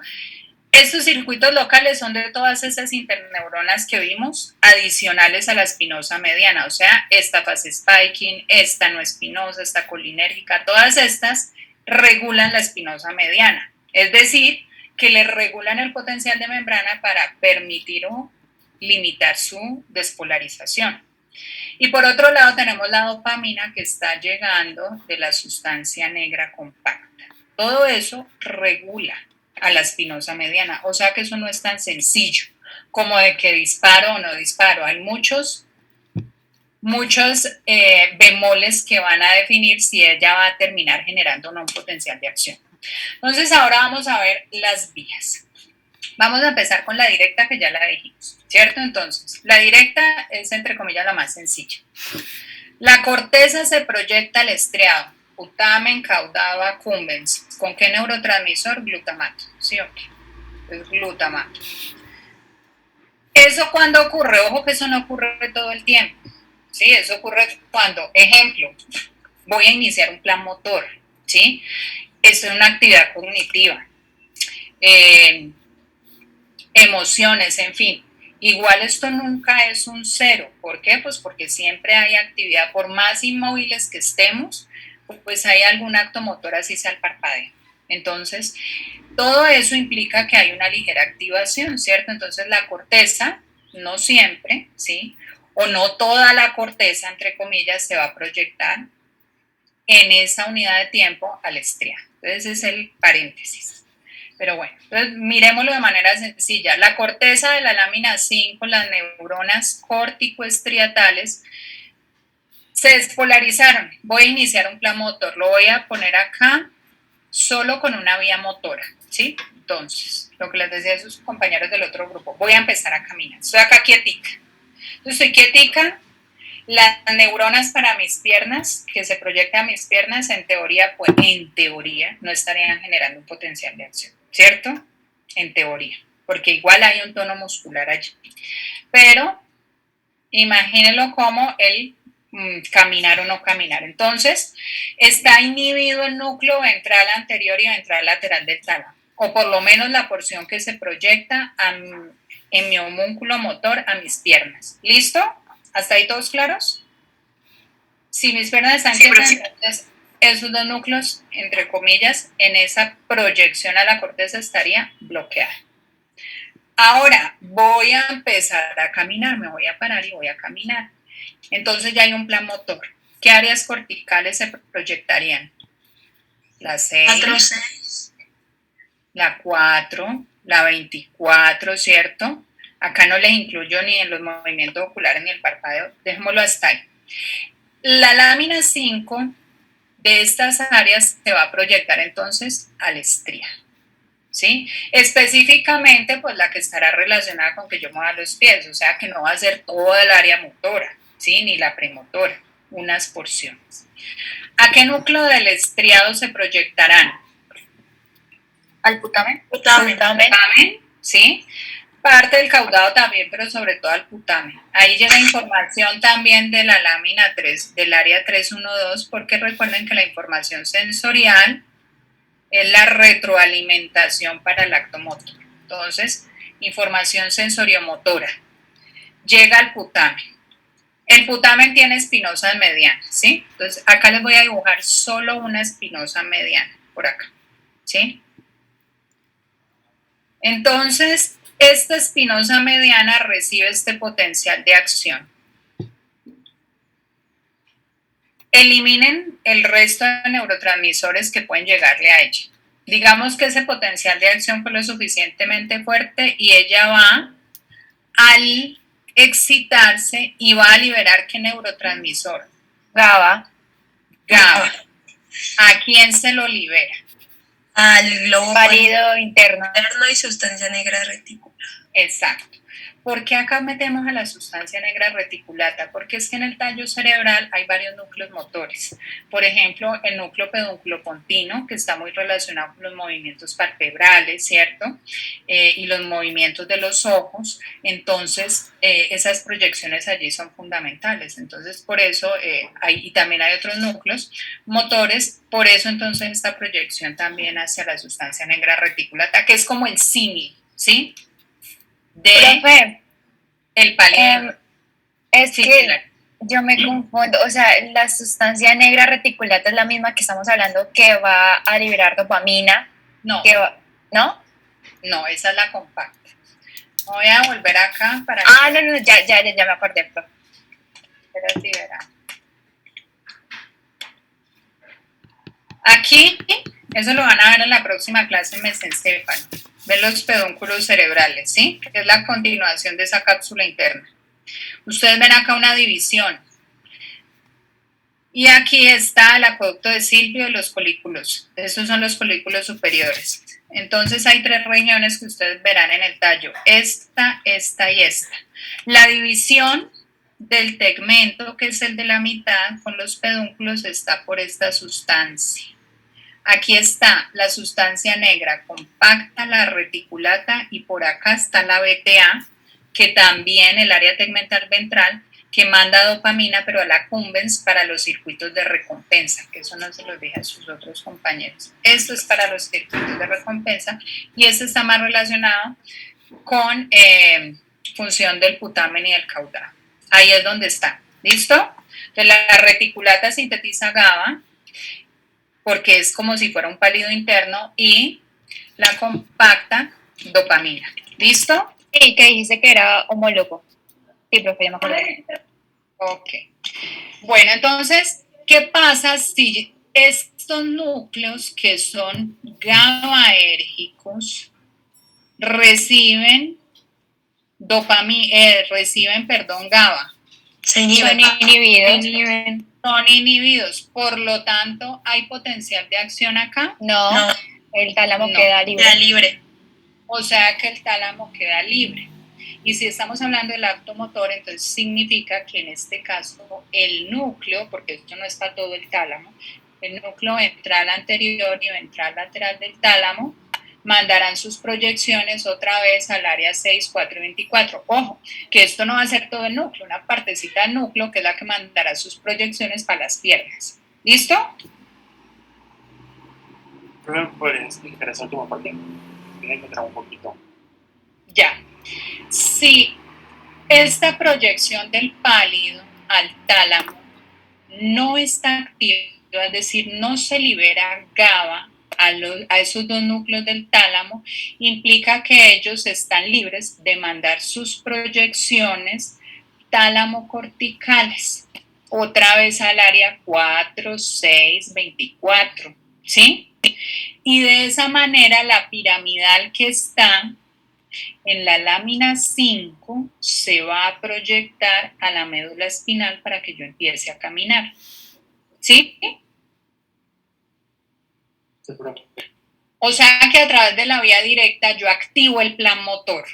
Estos circuitos locales son de todas esas interneuronas que vimos, adicionales a la espinosa mediana, o sea, esta fase spiking, esta no espinosa, esta colinérgica, todas estas regulan la espinosa mediana, es decir, que le regulan el potencial de membrana para permitir o limitar su despolarización. Y por otro lado tenemos la dopamina que está llegando de la sustancia negra compacta. Todo eso regula a la espinosa mediana, o sea que eso no es tan sencillo como de que disparo o no disparo. Hay muchos bemoles que van a definir si ella va a terminar generando o no un potencial de acción. Entonces ahora vamos a ver las vías. Vamos a empezar con la directa que ya la dijimos, ¿cierto? Entonces, la directa es entre comillas la más sencilla. La corteza se proyecta al estriado, putamen, caudado, accumbens. ¿Con qué neurotransmisor? Glutamato, ¿sí o qué? Es glutamato. ¿Eso cuándo ocurre? Ojo que eso no ocurre todo el tiempo, ¿sí? Eso ocurre cuando, ejemplo, voy a iniciar un plan motor, ¿sí? Esto es una actividad cognitiva. Emociones, en fin. Igual esto nunca es un cero. ¿Por qué? Pues porque siempre hay actividad, por más inmóviles que estemos, pues hay algún acto motor así sea el parpadeo. Entonces, todo eso implica que hay una ligera activación, ¿cierto? Entonces, la corteza, no siempre, ¿sí? O no toda la corteza, entre comillas, se va a proyectar en esa unidad de tiempo al estriado. Entonces, ese es el paréntesis. Pero bueno, entonces miremoslo de manera sencilla. La corteza de la lámina 5, las neuronas córtico-estriatales, se despolarizaron. Voy a iniciar un plan motor. Lo voy a poner acá solo con una vía motora. ¿sí? Entonces, lo que les decía a sus compañeros del otro grupo, voy a empezar a caminar. Estoy acá quietica. Entonces, estoy quietica. Las neuronas para mis piernas, que se proyectan a mis piernas, en teoría, pues en teoría, no estarían generando un potencial de acción, ¿cierto? En teoría, porque igual hay un tono muscular allí. Pero imagínenlo como el caminar o no caminar. Entonces, está inhibido el núcleo ventral anterior y ventral lateral del tálamo, o por lo menos la porción que se proyecta en mi homúnculo motor a mis piernas. ¿Listo? ¿Hasta ahí todos claros? Si mis piernas están quietas, entonces esos dos núcleos, entre comillas, en esa proyección a la corteza estaría bloqueada. Ahora voy a empezar a caminar, me voy a parar y voy a caminar. Entonces ya hay un plan motor. ¿Qué áreas corticales se proyectarían? La 6, la 4, la 24, ¿cierto? Acá no les incluyo ni en los movimientos oculares ni el parpadeo, dejémoslo hasta ahí. La lámina 5 de estas áreas se va a proyectar entonces al estría, ¿sí? Específicamente, pues la que estará relacionada con que yo mueva los pies, o sea que no va a ser toda el área motora, ¿sí? Ni la premotora, unas porciones. ¿A qué núcleo del estriado se proyectarán? ¿Al putamen? Putamen. ¿Sí? Parte del caudado también, pero sobre todo al putamen. Ahí llega información también de la lámina 3, del área 312, porque recuerden que la información sensorial es la retroalimentación para el acto motor. Entonces, información sensoriomotora. Llega al putamen. El putamen tiene espinosas medianas, ¿sí? Entonces, acá les voy a dibujar solo una espinosa mediana, por acá, ¿sí? Entonces, esta espinosa mediana recibe este potencial de acción. Eliminen el resto de neurotransmisores que pueden llegarle a ella. Digamos que ese potencial de acción fue lo suficientemente fuerte y ella va al excitarse y va a liberar ¿qué neurotransmisor? GABA. GABA. ¿A quién se lo libera? Al globo Pálido interno. interno y sustancia negra reticular. Exacto. ¿Por qué acá metemos a la sustancia negra reticulata? Porque es que en el tallo cerebral hay varios núcleos motores. Por ejemplo, el núcleo pedunculopontino, que está muy relacionado con los movimientos palpebrales, ¿cierto? Y los movimientos de los ojos. Entonces, esas proyecciones allí son fundamentales. Entonces, por eso, y también hay otros núcleos motores. Por eso, entonces, esta proyección también hacia la sustancia negra reticulata, que es como el símil, ¿sí? De Profe, el pálido. es Sí, que claro. yo me confundo, o sea, la sustancia negra reticulata es la misma que estamos hablando que va a liberar dopamina, No, ¿no? no, esa es la compacta. Voy a volver acá para No, ya me acordé, profe. pero sí verá. Aquí, eso lo van a ver en la próxima clase en mesencéfalo. Ven los pedúnculos cerebrales, ¿sí? Que es la continuación de esa cápsula interna. Ustedes ven acá una división. Y aquí está el acueducto de Silvio y los colículos. Esos son los colículos superiores. Entonces hay 3 regiones que ustedes verán en el tallo. Esta y esta. La división del tegmento, que es el de la mitad, con los pedúnculos, está por esta sustancia. Aquí está la sustancia negra compacta, la reticulata, y por acá está la BTA, que también el área tegmental ventral, que manda dopamina, pero a la accumbens para los circuitos de recompensa, que eso no se lo dije a sus otros compañeros. Esto es para los circuitos de recompensa y esto está más relacionado con función del putamen y del caudado. Ahí es donde está. ¿Listo? Entonces la reticulata sintetiza GABA, porque es como si fuera un pálido interno, y la compacta, dopamina. ¿Listo? Sí, que dijiste que era homólogo. Sí, profe, ya me acordé. Ok. Bueno, entonces, ¿qué pasa si estos núcleos que son GABAérgicos reciben GABA? Se inhibe. Son inhibidos. Son inhibidos, por lo tanto, ¿hay potencial de acción acá? No. No. El tálamo No. queda libre. Queda libre. O sea que el tálamo queda libre. Y si estamos hablando del acto motor, entonces significa que en este caso el núcleo, porque esto no es para todo el tálamo, el núcleo ventral anterior y ventral lateral del tálamo mandarán sus proyecciones otra vez al área 6, 4 y 24. Ojo, que esto no va a ser todo el núcleo, una partecita del núcleo que es la que mandará sus proyecciones para las piernas. ¿Listo? ¿Me puedes explicar esa última parte? Voy a encontrar un poquito. Ya. Si esta proyección del pálido al tálamo no está activa, es decir, no se libera GABA a esos dos núcleos del tálamo, implica que ellos están libres de mandar sus proyecciones tálamo-corticales, otra vez al área 4, 6, 24, ¿sí? Y de esa manera la piramidal que está en la lámina 5 se va a proyectar a la médula espinal para que yo empiece a caminar. ¿Sí? O sea que a través de la vía directa yo activo el plan motor.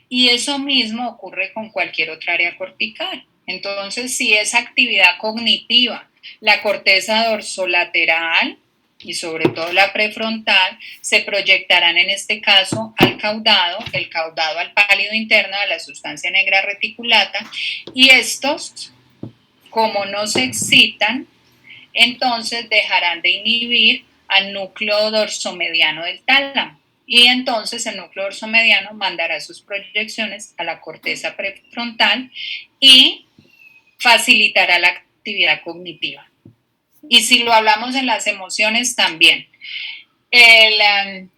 Y eso mismo ocurre con cualquier otra área cortical. Entonces, si es actividad cognitiva, la corteza dorsolateral y sobre todo la prefrontal se proyectarán en este caso al caudado, el caudado al pálido interno de la sustancia negra reticulata, y estos, como no se excitan, entonces dejarán de inhibir al núcleo dorsomediano del tálamo. Y entonces el núcleo dorsomediano mandará sus proyecciones a la corteza prefrontal y facilitará la actividad cognitiva. Y si lo hablamos en las emociones también, el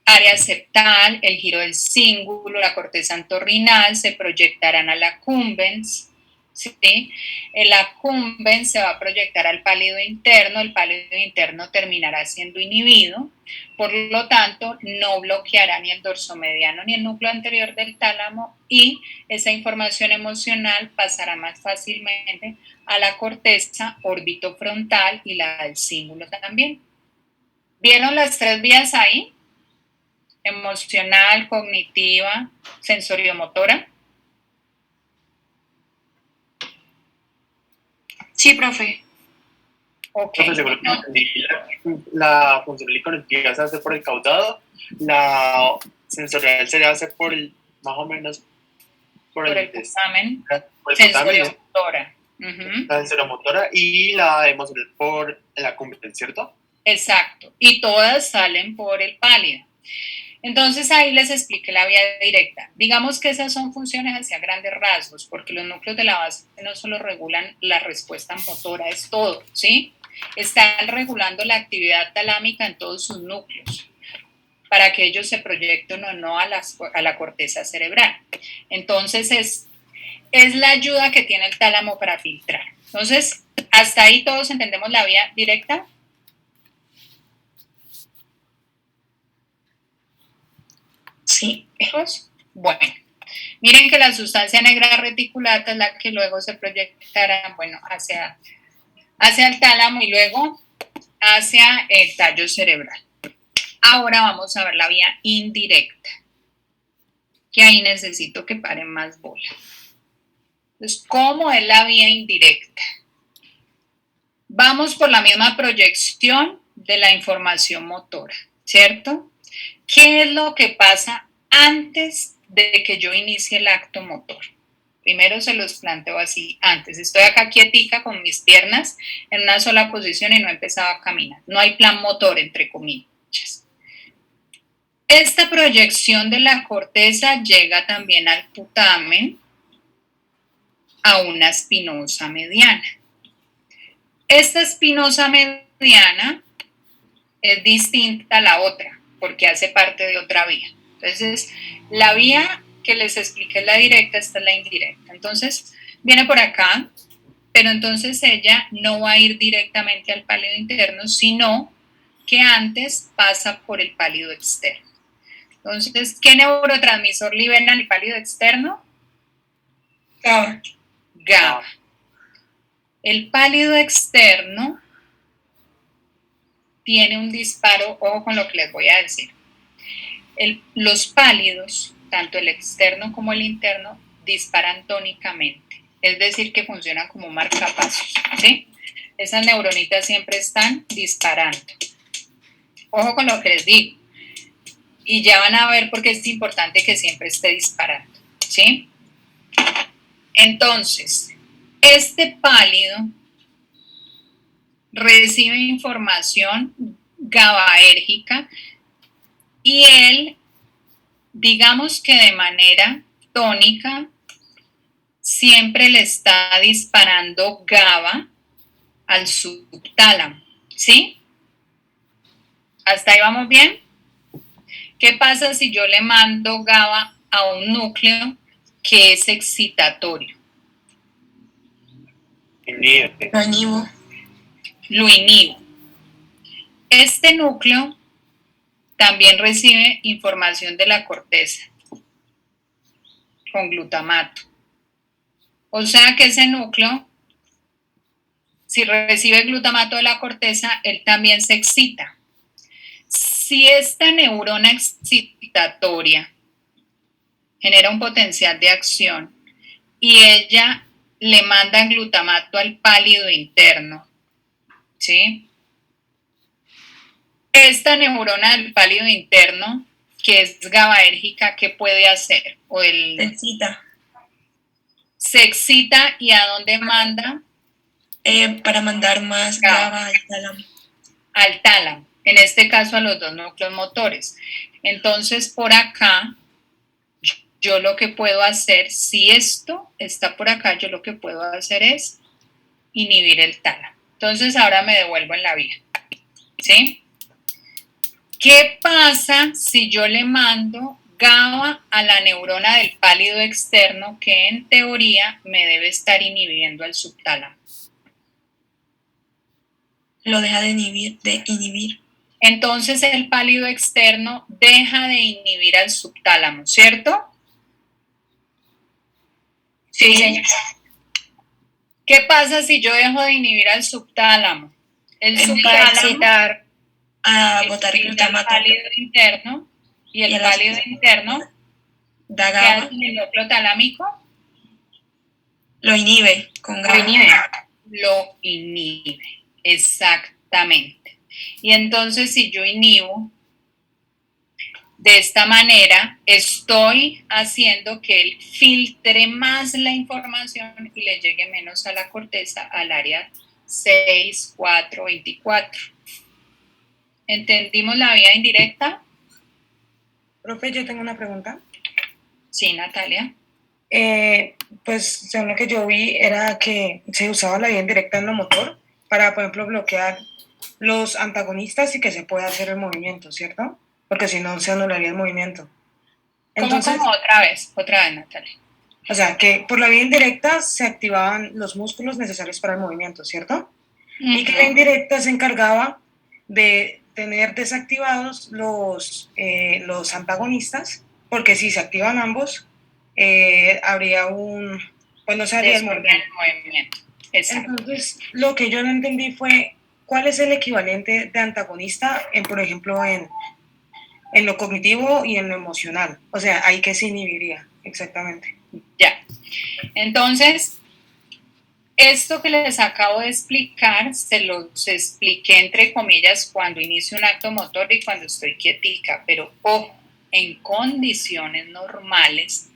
área septal, el giro del cíngulo, la corteza entorrinal se proyectarán a la accumbens, ¿sí? El accumbens se va a proyectar al pálido interno, el pálido interno terminará siendo inhibido, por lo tanto no bloqueará ni el dorsomediano ni el núcleo anterior del tálamo y esa información emocional pasará más fácilmente a la corteza orbitofrontal y la del cíngulo también. ¿Vieron las tres vías ahí? Emocional, cognitiva, sensoriomotora. Sí, profe. Ok. Entonces, seguro que entendí, la funcional y cognitiva se hace por el caudado, la sensorial se hace por el, más o menos, por el putamen, por el sensoriomotora. La sensoriomotora y la emocional por la accumbens, ¿cierto? Exacto, y todas salen por el pálido. Entonces ahí les expliqué la vía directa. Digamos que esas son funciones hacia grandes rasgos, porque los núcleos de la base no solo regulan la respuesta motora, es todo, ¿sí? Están regulando la actividad talámica en todos sus núcleos, para que ellos se proyecten o no a la corteza cerebral. Entonces es la ayuda que tiene el tálamo para filtrar. Entonces, hasta ahí todos entendemos la vía directa. Sí. Bueno, miren que la sustancia negra reticulata es la que luego se proyectará, bueno, hacia el tálamo y luego hacia el tallo cerebral. Ahora vamos a ver la vía indirecta, que ahí necesito que paren más bola. Entonces, ¿cómo es la vía indirecta? Vamos por la misma proyección de la información motora, ¿cierto? ¿Qué es lo que pasa antes de que yo inicie el acto motor? Primero se los planteo así, antes. Estoy acá quietica con mis piernas en una sola posición y no he empezado a caminar. No hay plan motor, entre comillas. Esta proyección de la corteza llega también al putamen, a una espinosa mediana. Esta espinosa mediana es distinta a la otra, porque hace parte de otra vía. Entonces, la vía que les expliqué es la directa, esta es la indirecta. Entonces, viene por acá, pero entonces ella no va a ir directamente al pálido interno, sino que antes pasa por el pálido externo. Entonces, ¿qué neurotransmisor libera el pálido externo? GABA. GABA. El pálido externo tiene un disparo, ojo con lo que les voy a decir. Los pálidos, tanto el externo como el interno, disparan tónicamente, es decir, que funcionan como marcapasos, ¿sí? Esas neuronitas siempre están disparando. Ojo con lo que les digo. Y ya van a ver por qué es importante que siempre esté disparando, ¿sí? Entonces, este pálido recibe información GABAérgica y él, digamos que de manera tónica, siempre le está disparando GABA al subtálamo, ¿sí? ¿Hasta ahí vamos bien? ¿Qué pasa si yo le mando GABA a un núcleo que es excitatorio? Lo inhibo. Lo inhibo. Este núcleo también recibe información de la corteza con glutamato. O sea que ese núcleo, si recibe glutamato de la corteza, él también se excita. Si esta neurona excitatoria genera un potencial de acción y ella le manda glutamato al pálido interno, ¿sí? Esta neurona del pálido interno, que es GABAérgica, ¿qué puede hacer? Se excita. Se excita, ¿y a dónde manda? Para mandar más GABA al tálamo. Al tálamo, en este caso a los dos núcleos motores. Entonces, por acá, yo lo que puedo hacer, si esto está por acá, yo lo que puedo hacer es inhibir el tálamo. Entonces, ahora me devuelvo en la vía, ¿sí? ¿Qué pasa si yo le mando GABA a la neurona del pálido externo que en teoría me debe estar inhibiendo al subtálamo? Lo deja de inhibir. Entonces el pálido externo deja de inhibir al subtálamo, ¿cierto? Sí, señor. ¿Qué pasa si yo dejo de inhibir al subtálamo? El Para subtálamo excitar. A botar excita glutamato. el pálido interno y el pálido interno, Da ¿qué GABA. hace el núcleo talámico? Lo inhibe con GABA. Lo inhibe, exactamente. Y entonces si yo inhibo, de esta manera estoy haciendo que él filtre más la información y le llegue menos a la corteza, al área 6, 4, 24. ¿Entendimos la vía indirecta? Profe, yo tengo una pregunta. Sí, Natalia. Pues según lo que yo vi era que se usaba la vía indirecta en el motor para, por ejemplo, bloquear los antagonistas y que se pueda hacer el movimiento, ¿cierto? Porque si no, se anularía el movimiento. Entonces, ¿Cómo? Otra vez, Natalia. o sea, que por la vía indirecta se activaban los músculos necesarios para el movimiento, ¿cierto? Y que la indirecta se encargaba de tener desactivados los antagonistas, porque si se activan ambos, habría pues no se haría el movimiento. Exacto. Entonces, lo que yo no entendí fue cuál es el equivalente de antagonista, por ejemplo, en lo cognitivo y en lo emocional. O sea, ahí que se inhibiría, exactamente. Ya. Entonces, esto que les acabo de explicar, se los expliqué entre comillas cuando inicio un acto motor y cuando estoy quietica, pero ojo, en condiciones normales,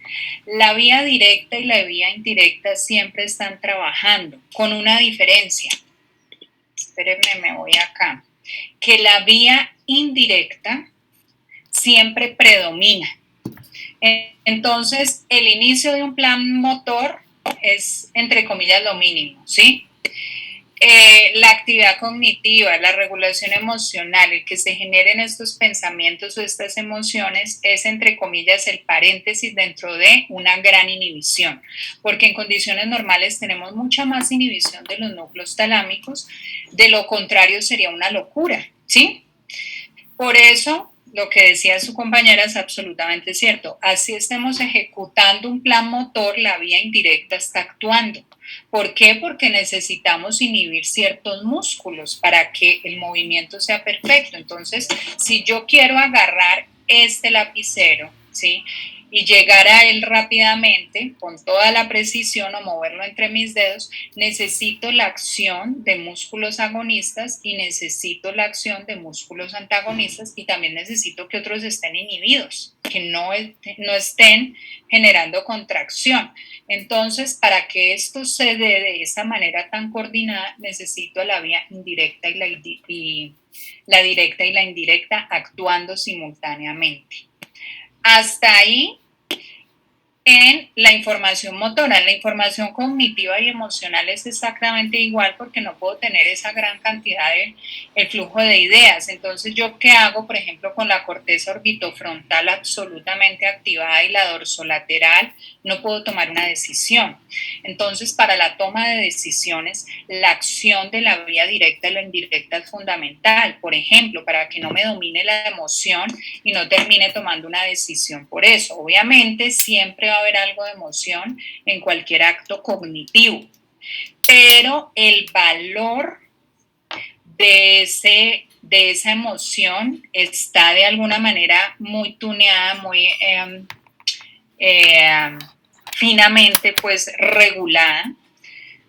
la vía directa y la vía indirecta siempre están trabajando, con una diferencia. Espérenme, me voy acá. Que la vía indirecta siempre predomina. Entonces, el inicio de un plan motor es, entre comillas, lo mínimo, ¿sí? La actividad cognitiva, la regulación emocional, el que se generen estos pensamientos o estas emociones es, entre comillas, el paréntesis dentro de una gran inhibición, porque en condiciones normales tenemos mucha más inhibición de los núcleos talámicos, de lo contrario sería una locura, ¿sí? Por eso lo que decía su compañera es absolutamente cierto. Así estemos ejecutando un plan motor, la vía indirecta está actuando. ¿Por qué? Porque necesitamos inhibir ciertos músculos para que el movimiento sea perfecto. Entonces, si yo quiero agarrar este lapicero, ¿sí?, y llegar a él rápidamente, con toda la precisión o moverlo entre mis dedos, necesito la acción de músculos agonistas y necesito la acción de músculos antagonistas y también necesito que otros estén inhibidos, que no estén generando contracción. Entonces, para que esto se dé de esa manera tan coordinada, necesito la vía indirecta y la directa y la indirecta actuando simultáneamente. Hasta ahí en la información motora. La información cognitiva y emocional es exactamente igual porque no puedo tener esa gran cantidad de el flujo de ideas. Entonces, ¿yo qué hago, por ejemplo, con la corteza orbitofrontal absolutamente activada y la dorsolateral? No puedo tomar una decisión. Entonces, para la toma de decisiones, la acción de la vía directa y la indirecta es fundamental. Por ejemplo, para que no me domine la emoción y no termine tomando una decisión por eso. Obviamente, siempre va a haber algo de emoción en cualquier acto cognitivo, pero el valor de esa emoción está de alguna manera muy tuneada, muy finamente pues regulada,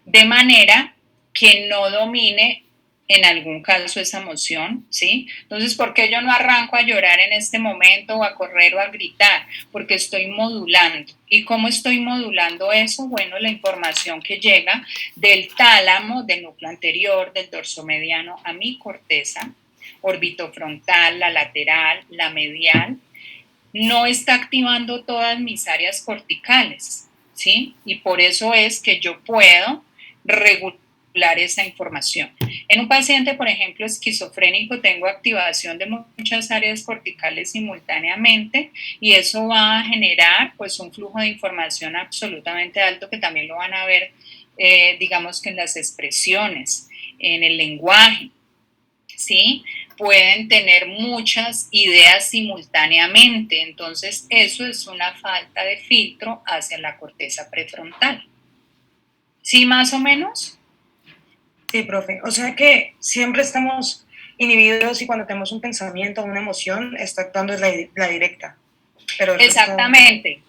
de manera que no domine en algún caso esa emoción, ¿sí? Entonces, ¿por qué yo no arranco a llorar en este momento o a correr o a gritar? Porque estoy modulando. ¿Y cómo estoy modulando eso? Bueno, la información que llega del tálamo, del núcleo anterior, del dorso mediano a mi corteza, orbitofrontal, la lateral, la medial, no está activando todas mis áreas corticales, ¿sí? Y por eso es que yo puedo regular esa información. En un paciente, por ejemplo, esquizofrénico, tengo activación de muchas áreas corticales simultáneamente y eso va a generar pues un flujo de información absolutamente alto que también lo van a ver, digamos que en las expresiones, en el lenguaje, ¿sí? Pueden tener muchas ideas simultáneamente, entonces eso es una falta de filtro hacia la corteza prefrontal. ¿Sí, más o menos? Sí, profe. O sea que siempre estamos inhibidos y cuando tenemos un pensamiento o una emoción, está actuando la directa. Pero exactamente.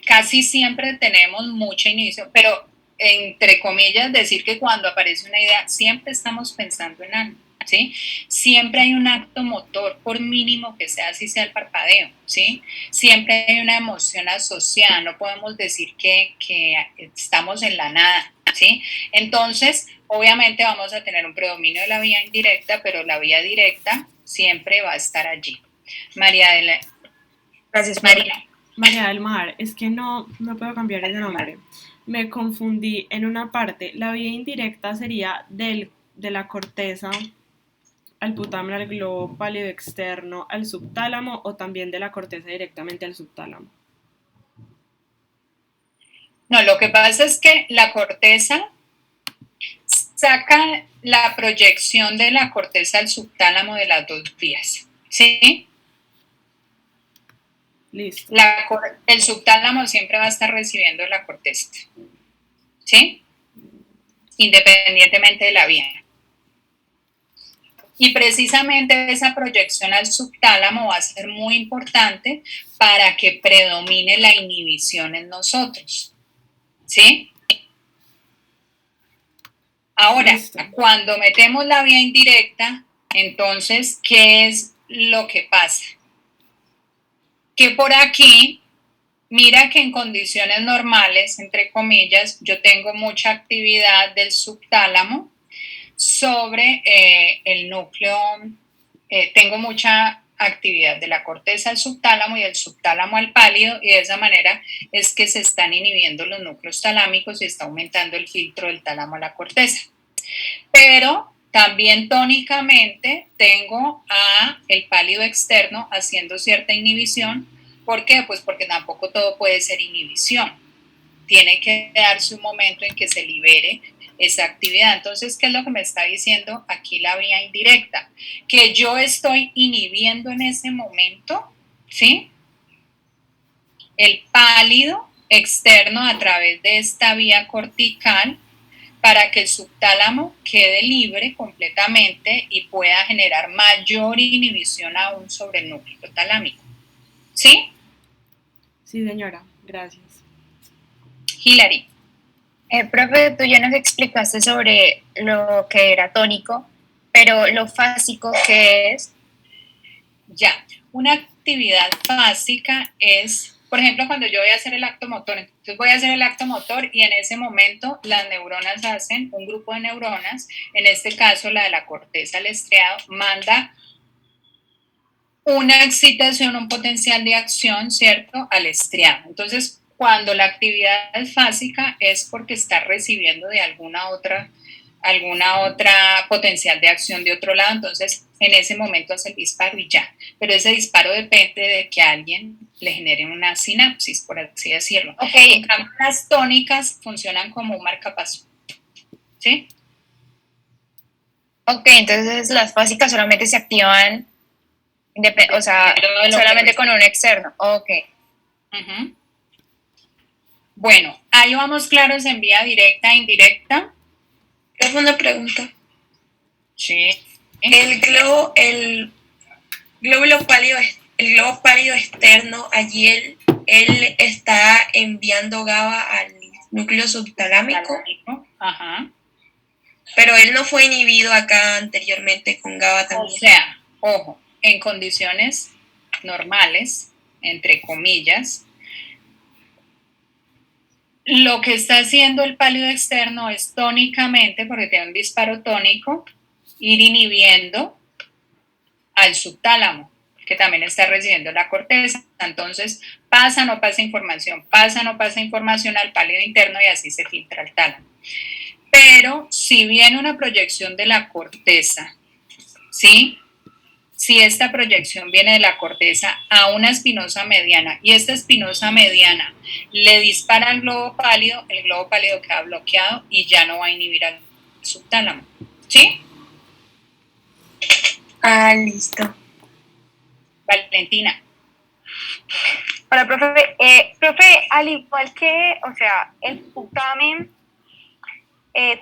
Casi siempre tenemos mucha inhibición, pero entre comillas decir que cuando aparece una idea siempre estamos pensando en algo, ¿sí? Siempre hay un acto motor, por mínimo que sea, así sea el parpadeo, ¿sí? Siempre hay una emoción asociada, no podemos decir que estamos en la nada, ¿sí? Entonces, obviamente vamos a tener un predominio de la vía indirecta, pero la vía directa siempre va a estar allí. María de la... Gracias, María. María del Mar, es que no puedo cambiar el nombre. Me confundí en una parte. La vía indirecta sería de la corteza al putamen, al globo pálido externo, al subtálamo o también de la corteza directamente al subtálamo. No, lo que pasa es que la corteza saca la proyección de la corteza al subtálamo de las dos vías, ¿sí? Listo. El subtálamo siempre va a estar recibiendo la corteza, ¿sí? Independientemente de la vía. Y precisamente esa proyección al subtálamo va a ser muy importante para que predomine la inhibición en nosotros, ¿sí? Ahora, listo. Cuando metemos la vía indirecta, entonces, ¿qué es lo que pasa? Que por aquí, mira que en condiciones normales, entre comillas, yo tengo mucha actividad del subtálamo sobre el núcleo, tengo mucha actividad de la corteza al subtálamo y del subtálamo al pálido, y de esa manera es que se están inhibiendo los núcleos talámicos y está aumentando el filtro del tálamo a la corteza. Pero también tónicamente tengo a el pálido externo haciendo cierta inhibición. ¿Por qué? Pues porque tampoco todo puede ser inhibición. Tiene que darse un momento en que se libere esa actividad. Entonces, ¿qué es lo que me está diciendo aquí la vía indirecta? Que yo estoy inhibiendo en ese momento, ¿sí?, el pálido externo a través de esta vía cortical para que el subtálamo quede libre completamente y pueda generar mayor inhibición aún sobre el núcleo talámico. ¿Sí? Sí, señora, gracias. Hilary. Profe, tú ya nos explicaste sobre lo que era tónico, pero lo fásico, ¿qué es? Ya, una actividad básica es, por ejemplo, cuando yo voy a hacer el acto motor, entonces voy a hacer el acto motor y en ese momento las neuronas hacen, un grupo de neuronas, en este caso la de la corteza al estriado, manda una excitación, un potencial de acción, ¿cierto?, al estriado. Entonces, cuando la actividad es fásica es porque está recibiendo de alguna otra potencial de acción de otro lado, entonces en ese momento hace el disparo y ya. Pero ese disparo depende de que alguien le genere una sinapsis, por así decirlo. Okay. En cambio, las tónicas funcionan como un marcapaso. ¿Sí? Ok, entonces las fásicas solamente se activan, o sea, solamente con un externo. Ok. Uh-huh. Bueno, ahí vamos claros en vía directa e indirecta. Es una pregunta. Sí. El glóbulo pálido externo, allí él está enviando GABA al núcleo subtalámico. Ajá. Pero él no fue inhibido acá anteriormente con GABA también. O sea, ojo, en condiciones normales, entre comillas, lo que está haciendo el pálido externo es tónicamente, porque tiene un disparo tónico, ir inhibiendo al subtálamo, que también está recibiendo la corteza. Entonces, pasa o no pasa información al pálido interno y así se filtra al tálamo. Pero si viene una proyección de la corteza, ¿sí?, si esta proyección viene de la corteza a una espinosa mediana y esta espinosa mediana le dispara al globo pálido, el globo pálido queda bloqueado y ya no va a inhibir al subtálamo. ¿Sí? Ah, listo. Valentina. Hola, profe. Profe, al igual que, o sea, el putamen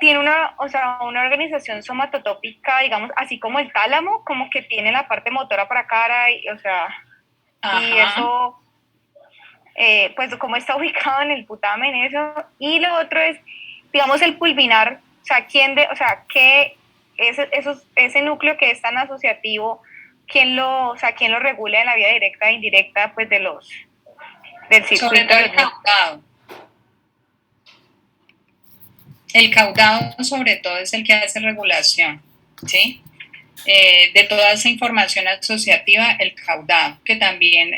tiene una organización somatotópica, digamos, así como el tálamo, como que tiene la parte motora para cara, y, o sea, Ajá. y eso, pues, cómo está ubicado en el putamen, eso. Y lo otro es, digamos, el pulvinar, o sea, ese núcleo que es tan asociativo, ¿quién lo regula en la vía directa e indirecta, pues, del circuito? Sobre todo el caudado. El caudado, sobre todo, es el que hace regulación, ¿sí? De toda esa información asociativa, el caudado, que también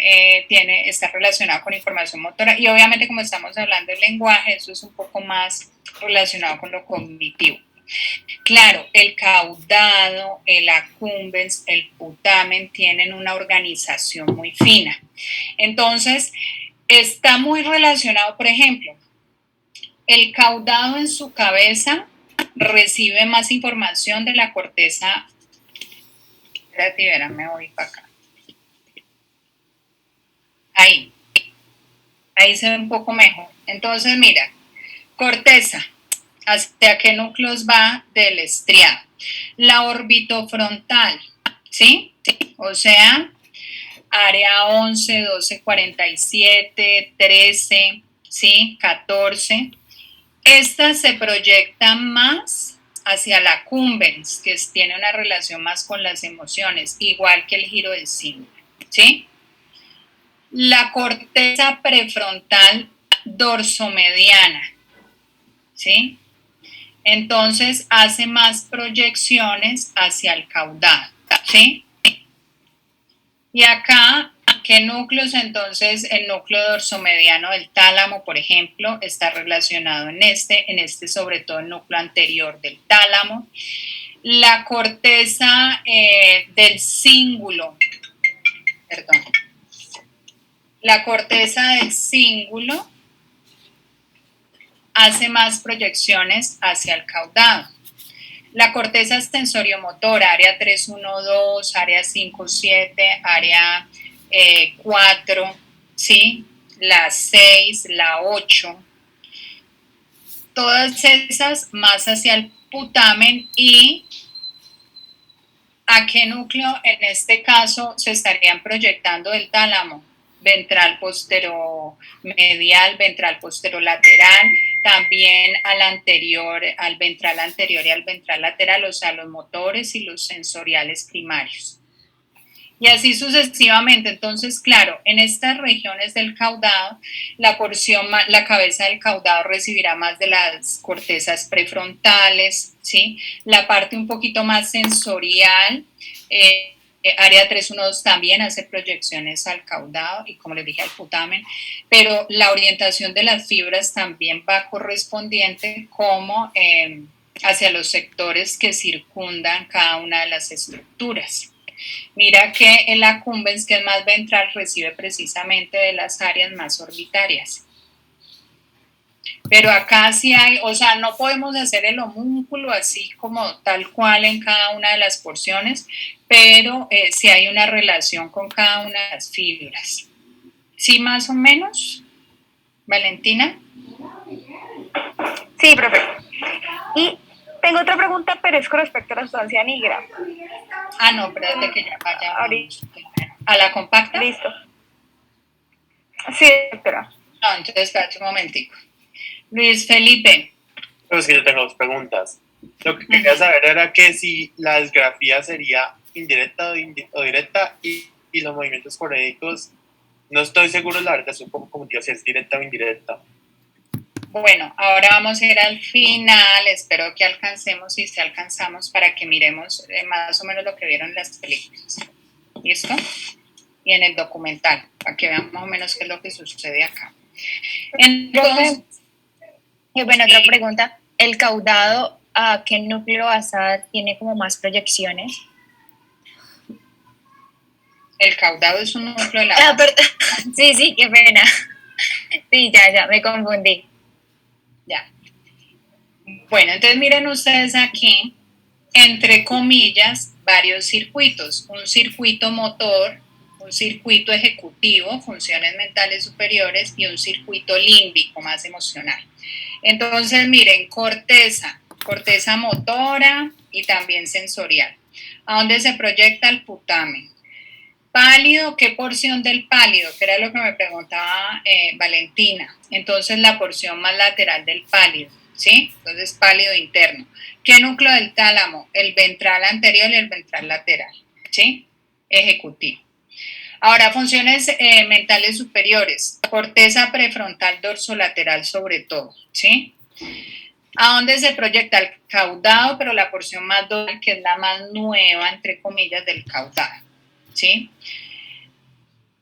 está relacionado con información motora, y obviamente, como estamos hablando del lenguaje, eso es un poco más relacionado con lo cognitivo. Claro, el caudado, el accumbens, el putamen tienen una organización muy fina. Entonces, está muy relacionado, por ejemplo, el caudado en su cabeza recibe más información de la corteza. Espérate, me voy para acá. Ahí se ve un poco mejor. Entonces, mira, corteza, ¿hacia qué núcleos va del estriado? La orbitofrontal, ¿sí? O sea, área 11, 12, 47, 13, ¿sí? 14. Estas se proyectan más hacia la accumbens, que tiene una relación más con las emociones, igual que el giro del símbolo, ¿sí? La corteza prefrontal dorsomediana, ¿sí? Entonces hace más proyecciones hacia el caudado, ¿sí? Y acá, ¿qué núcleos? Entonces, el núcleo dorsomediano del tálamo, por ejemplo, está relacionado en este sobre todo el núcleo anterior del tálamo. La corteza del cíngulo, perdón. La corteza del cíngulo hace más proyecciones hacia el caudado. La corteza sensoriomotora, área 312, área 57, área 4, ¿sí? La 6, la 8, todas esas más hacia el putamen. ¿Y a qué núcleo en este caso se estarían proyectando del tálamo? Ventral posteromedial, ventral posterolateral, también al anterior, al ventral anterior y al ventral lateral, o sea, los motores y los sensoriales primarios. Y así sucesivamente. Entonces, claro, en estas regiones del caudado, la cabeza del caudado recibirá más de las cortezas prefrontales, ¿sí? La parte un poquito más sensorial, área 312 también hace proyecciones al caudado y, como les dije, al putamen, pero la orientación de las fibras también va correspondiente como hacia los sectores que circundan cada una de las estructuras. Mira que el accumbens, que es más ventral, recibe precisamente de las áreas más orbitarias. Pero acá sí hay, o sea, no podemos hacer el homúnculo así como tal cual en cada una de las porciones, pero sí hay una relación con cada una de las fibras. ¿Sí, más o menos? ¿Valentina? Sí, profe. Y tengo otra pregunta, pero es con respecto a la sustancia negra. Ah, no, espérate que ya vaya. ¿A la compacta? Listo. Sí, doctora. No, entonces espérate un momentico. Luis Felipe. Pero es que yo tengo dos preguntas. Lo que quería saber era que si la disgrafía sería indirecta o directa y los movimientos corédicos, no estoy seguro, la verdad, es un poco como si es directa o indirecta. Bueno, ahora vamos a ir al final, espero que alcancemos, y si alcanzamos, para que miremos más o menos lo que vieron en las películas. ¿Listo? Y en el documental, para que vean más o menos qué es lo que sucede acá. Entonces, bueno, otra pregunta. ¿El caudado a qué núcleo basal tiene como más proyecciones? El caudado es un núcleo de la base. Perdón. Sí, qué pena. Sí, ya, me confundí. Ya. Bueno, entonces miren ustedes aquí, entre comillas, varios circuitos. Un circuito motor, un circuito ejecutivo, funciones mentales superiores, y un circuito límbico, más emocional. Entonces, miren, corteza motora y también sensorial. ¿A dónde se proyecta el putamen? Pálido, ¿qué porción del pálido? Que era lo que me preguntaba Valentina. Entonces, la porción más lateral del pálido, ¿sí? Entonces, pálido interno. ¿Qué núcleo del tálamo? El ventral anterior y el ventral lateral, ¿sí? Ejecutivo. Ahora, funciones mentales superiores. Corteza prefrontal dorsolateral sobre todo, ¿sí? ¿A dónde se proyecta? El caudado, pero la porción más dorsal, que es la más nueva, entre comillas, del caudado, ¿sí?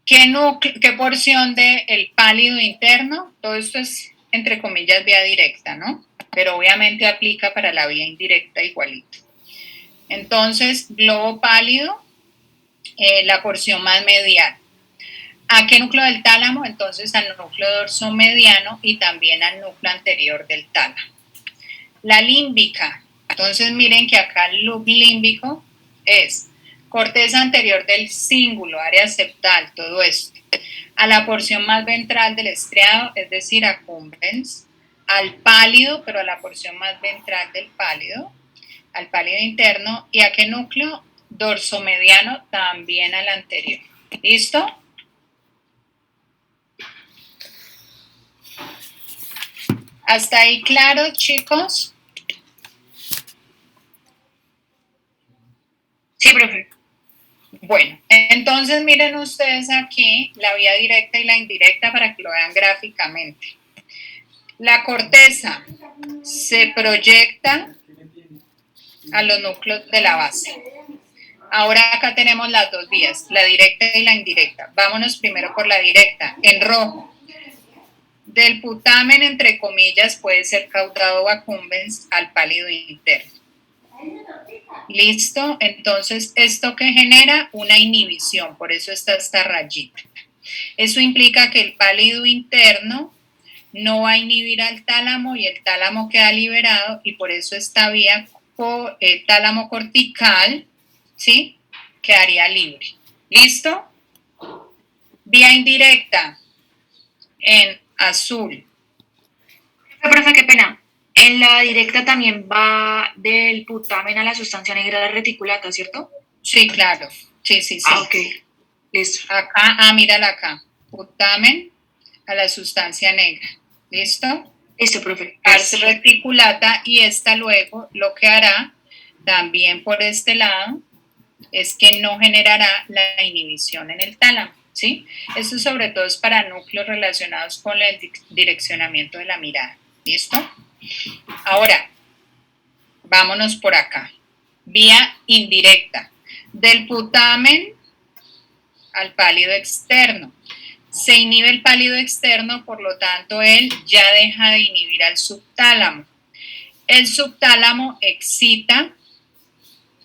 ¿Qué porción del pálido interno? Todo esto es, entre comillas, vía directa, ¿no? Pero obviamente aplica para la vía indirecta igualito. Entonces, globo pálido, la porción más medial. ¿A qué núcleo del tálamo? Entonces, al núcleo dorsomediano y también al núcleo anterior del tálamo. La límbica. Entonces, miren que acá el loop límbico es corteza anterior del cíngulo, área septal, todo esto. A la porción más ventral del estriado, es decir, accumbens, al pálido, pero a la porción más ventral del pálido, al pálido interno. ¿Y a qué núcleo? Dorsomediano, también al anterior. ¿Listo? ¿Hasta ahí claro, chicos? Sí, profe. Bueno, entonces miren ustedes aquí la vía directa y la indirecta para que lo vean gráficamente. La corteza se proyecta a los núcleos de la base. Ahora acá tenemos las dos vías, la directa y la indirecta. Vámonos primero por la directa, en rojo. Del putamen, entre comillas, puede ser caudado o accumbens al pálido interno. ¿Listo? Entonces, ¿esto que genera? Una inhibición, por eso está esta rayita. Eso implica que el pálido interno no va a inhibir al tálamo y el tálamo queda liberado y por eso esta vía tálamo cortical, ¿sí? Quedaría libre. ¿Listo? Vía indirecta en azul. Profe, qué pena. En la directa también va del putamen a la sustancia negra reticulata, ¿cierto? Sí, claro. Sí. Ah, ok. Listo. Acá, mírala acá. Putamen a la sustancia negra. ¿Listo? Listo, profe. Ars reticulata, y esta luego lo que hará también por este lado es que no generará la inhibición en el tálamo, ¿sí? Esto sobre todo es para núcleos relacionados con el direccionamiento de la mirada. ¿Listo? Ahora, vámonos por acá. Vía indirecta. Del putamen al pálido externo. Se inhibe el pálido externo, por lo tanto, él ya deja de inhibir al subtálamo. El subtálamo excita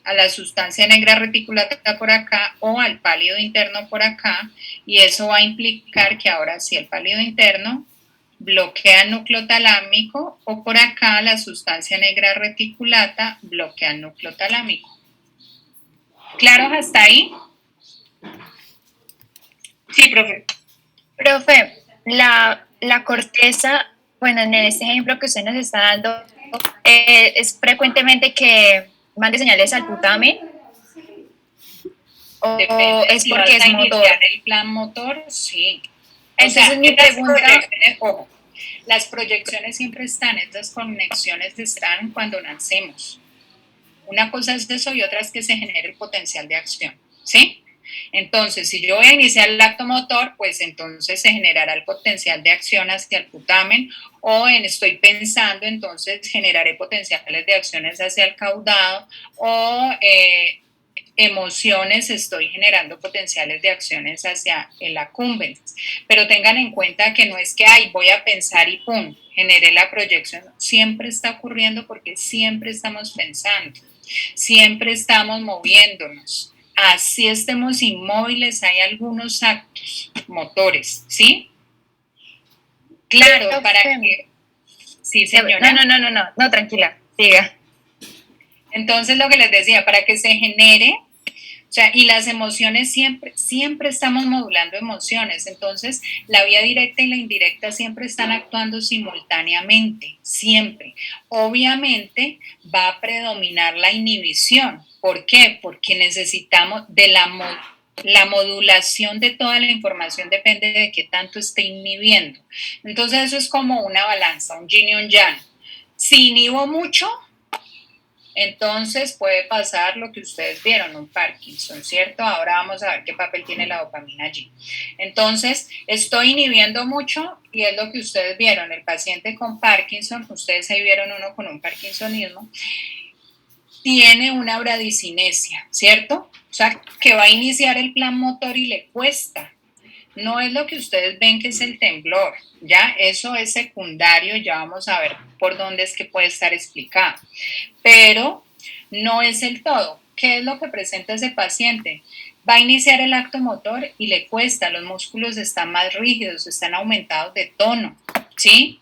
a la sustancia negra reticulata por acá o al pálido interno por acá, y eso va a implicar que ahora sí el pálido interno bloquea el núcleo talámico, o por acá la sustancia negra reticulata bloquea el núcleo talámico. ¿Claros hasta ahí? Sí, profe. Profe, la corteza, bueno, en este ejemplo que usted nos está dando, es frecuentemente que mande señales al putamen, o es porque es motor. El plan motor, sí. Entonces mi pregunta... Ojo, las proyecciones siempre están, estas conexiones están cuando nacemos. Una cosa es eso y otra es que se genere el potencial de acción, ¿sí? Entonces, si yo voy a iniciar el acto motor, pues entonces se generará el potencial de acción hacia el putamen, o estoy pensando, entonces generaré potenciales de acciones hacia el caudado, o emociones, estoy generando potenciales de acciones hacia el accumbens. Pero tengan en cuenta que no es que voy a pensar y pum, generé la proyección. Siempre está ocurriendo porque siempre estamos pensando, siempre estamos moviéndonos. Así estemos inmóviles, hay algunos actos motores, ¿sí? Claro, pero, para que... Sí, señora. No, tranquila, siga. Entonces, lo que les decía, para que se genere, o sea, y las emociones siempre estamos modulando emociones, entonces la vía directa y la indirecta siempre están actuando simultáneamente, siempre. Obviamente va a predominar la inhibición. ¿Por qué? Porque necesitamos de la modulación de toda la información, depende de qué tanto esté inhibiendo. Entonces eso es como una balanza, un yin y un yang. Si inhibo mucho, entonces puede pasar lo que ustedes vieron, un Parkinson, ¿cierto? Ahora vamos a ver qué papel tiene la dopamina allí. Entonces, estoy inhibiendo mucho y es lo que ustedes vieron, el paciente con Parkinson, ustedes ahí vieron uno con un parkinsonismo, tiene una bradicinesia, ¿cierto? O sea, que va a iniciar el plan motor y le cuesta. No es lo que ustedes ven que es el temblor, ¿ya? Eso es secundario, ya vamos a ver por dónde es que puede estar explicado. Pero no es el todo. ¿Qué es lo que presenta ese paciente? Va a iniciar el acto motor y le cuesta, los músculos están más rígidos, están aumentados de tono, ¿sí?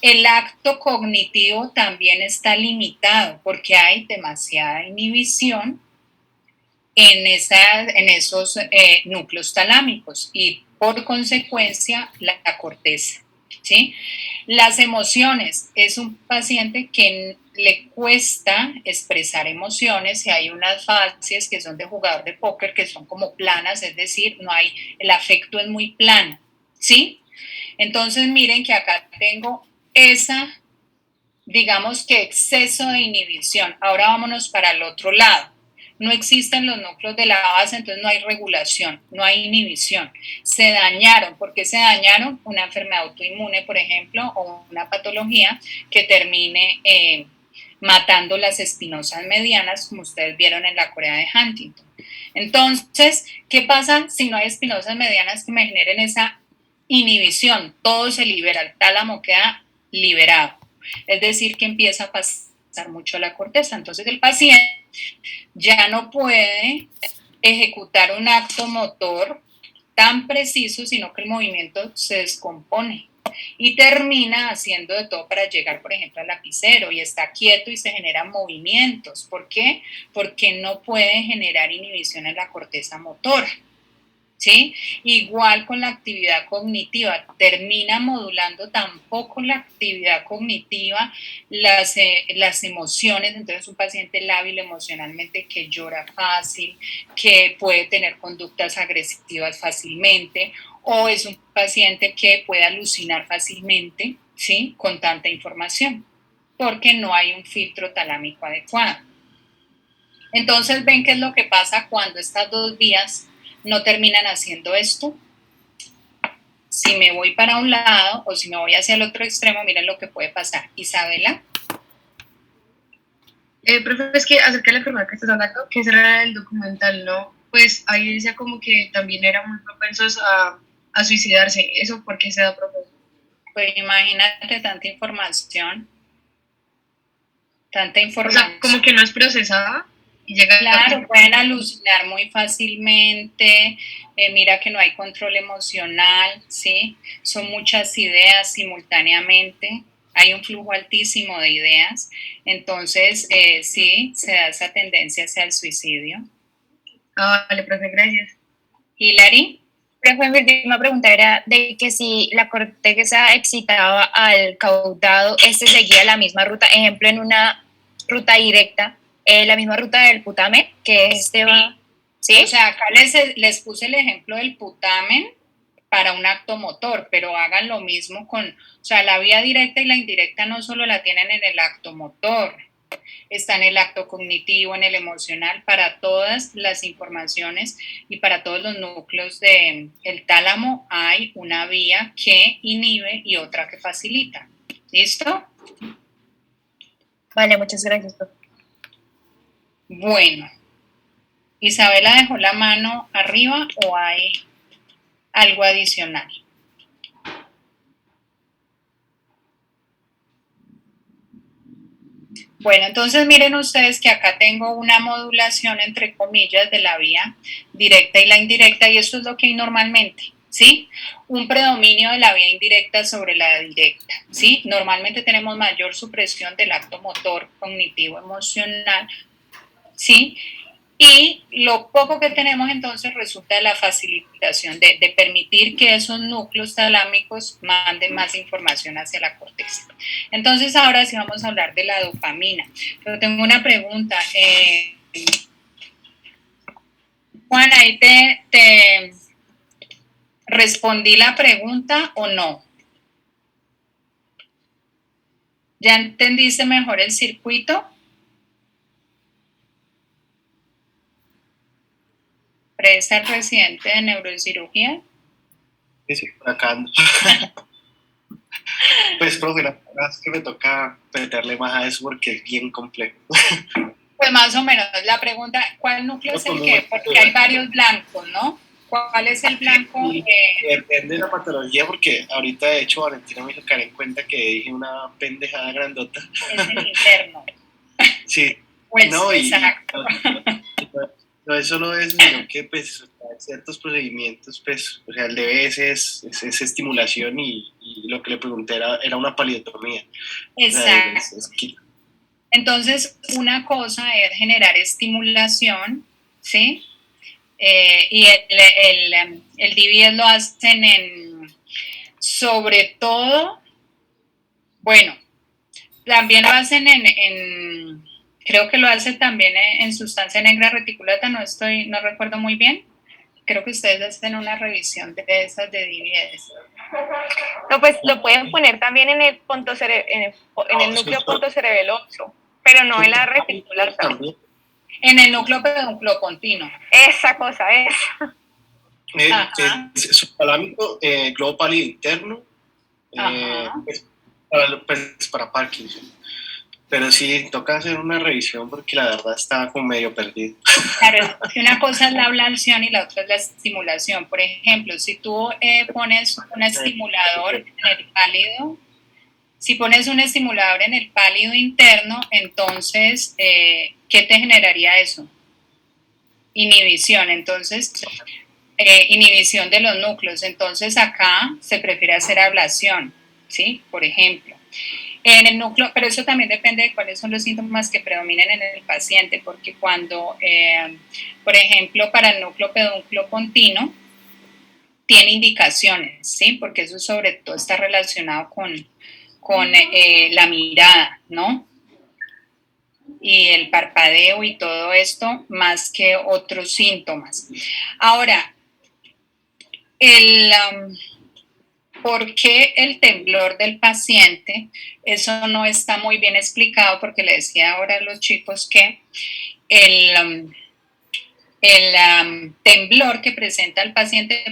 El acto cognitivo también está limitado porque hay demasiada inhibición en esos núcleos talámicos y por consecuencia la corteza, ¿sí? Las emociones, es un paciente que le cuesta expresar emociones y hay unas fases que son de jugador de póker que son como planas, es decir, el afecto es muy plano, ¿sí? Entonces miren que acá tengo digamos que exceso de inhibición. Ahora vámonos para el otro lado. No existen los núcleos de la base, entonces no hay regulación, no hay inhibición. Se dañaron. ¿Por qué se dañaron? Una enfermedad autoinmune, por ejemplo, o una patología que termine matando las espinosas medianas, como ustedes vieron en la Corea de Huntington. Entonces, ¿qué pasa si no hay espinosas medianas que me generen esa inhibición? Todo se libera, el tálamo queda liberado. Es decir, que empieza a pasar mucho la corteza. Entonces, el paciente ya no puede ejecutar un acto motor tan preciso, sino que el movimiento se descompone. y termina haciendo de todo para llegar, por ejemplo, al lapicero y está quieto y se generan movimientos. ¿Por qué? Porque no puede generar inhibición en la corteza motora. ¿Sí? Igual con la actividad cognitiva, termina modulando tampoco la actividad cognitiva, las emociones. Entonces un paciente lábil emocionalmente que llora fácil, que puede tener conductas agresivas fácilmente, o es un paciente que puede alucinar fácilmente, ¿sí? Con tanta información, porque no hay un filtro talámico adecuado. Entonces ven qué es lo que pasa cuando estas dos vías no terminan haciendo esto. Si me voy para un lado o si me voy hacia el otro extremo, miren lo que puede pasar. Isabela. Profe, es que acerca de la enfermedad que estás hablando, que ese era el documental, ¿no? Pues ahí decía como que también eran muy propensos a suicidarse. ¿Eso por qué se da, profe? Pues imagínate tanta información. Tanta O información. sea, como que no es procesada. Claro, pueden alucinar muy fácilmente, mira que no hay control emocional, ¿sí? Son muchas ideas simultáneamente, hay un flujo altísimo de ideas, entonces sí, se da esa tendencia hacia el suicidio. Vale, profe, gracias. Hilary. Profe, mi última pregunta era de que si la corteza excitaba al caudado, seguía la misma ruta, ejemplo, en una ruta directa, la misma ruta del putamen, que va... ¿Sí? O sea, acá les puse el ejemplo del putamen para un acto motor, pero hagan lo mismo con, o sea, la vía directa y la indirecta no solo la tienen en el acto motor, está en el acto cognitivo, en el emocional, para todas las informaciones y para todos los núcleos del tálamo hay una vía que inhibe y otra que facilita. ¿Listo? Vale, muchas gracias, profe. Bueno, ¿Isabela dejó la mano arriba o hay algo adicional? Bueno, entonces miren ustedes que acá tengo una modulación entre comillas de la vía directa y la indirecta y esto es lo que hay normalmente, ¿sí? Un predominio de la vía indirecta sobre la directa, ¿sí? Normalmente tenemos mayor supresión del acto motor, cognitivo, emocional, ¿sí? Y lo poco que tenemos entonces resulta de la facilitación de permitir que esos núcleos talámicos manden más información hacia la corteza. Entonces ahora sí vamos a hablar de la dopamina. Pero tengo una pregunta. Juan, ¿ahí te respondí la pregunta o no? ¿Ya entendiste mejor el circuito? ¿Presta el residente de neurocirugía? Sí, por acá ando. Pues, profe, la verdad es que me toca meterle más a eso porque es bien complejo. Pues más o menos, la pregunta, ¿cuál núcleo es el que? Porque hay varios blancos, ¿no? ¿Cuál es el blanco? Depende de la patología, porque ahorita, de hecho, Valentina me hizo caer en cuenta que dije una pendejada grandota. Es el interno. Sí. Pues, no, exacto. No es solo eso, sino que pues hay ciertos procedimientos, pues, o sea, el DBS es estimulación y lo que le pregunté era una palidotomía. Exacto. O sea, entonces, una cosa es generar estimulación, ¿sí? Y el DBS lo hacen sobre todo, bueno, también lo hacen creo que lo hace también en sustancia negra reticulata, no recuerdo muy bien. Creo que ustedes hacen una revisión de esas de DBS. No, pues lo pueden poner también en el núcleo pontocerebeloso, pero no en la reticulata. En el núcleo pedunculopontino. Esa cosa es. Subtalámico, globo pálido interno, pues para Parkinson. Pero sí, toca hacer una revisión porque la verdad estaba como medio perdido. Claro, una cosa es la ablación y la otra es la estimulación. Por ejemplo, si tú pones un estimulador en el pálido, si pones un estimulador en el pálido interno, entonces, ¿qué te generaría eso? Inhibición. Entonces, inhibición de los núcleos. Entonces, acá se prefiere hacer ablación. ¿sí? Por ejemplo. En el núcleo, pero eso también depende de cuáles son los síntomas que predominen en el paciente, porque cuando, por ejemplo, para el núcleo pedúnculo continuo, tiene indicaciones, ¿sí? Porque eso sobre todo está relacionado con la mirada, ¿no? Y el parpadeo y todo esto, más que otros síntomas. Ahora, ¿por qué el temblor del paciente? Eso no está muy bien explicado porque le decía ahora a los chicos que el temblor que presenta el paciente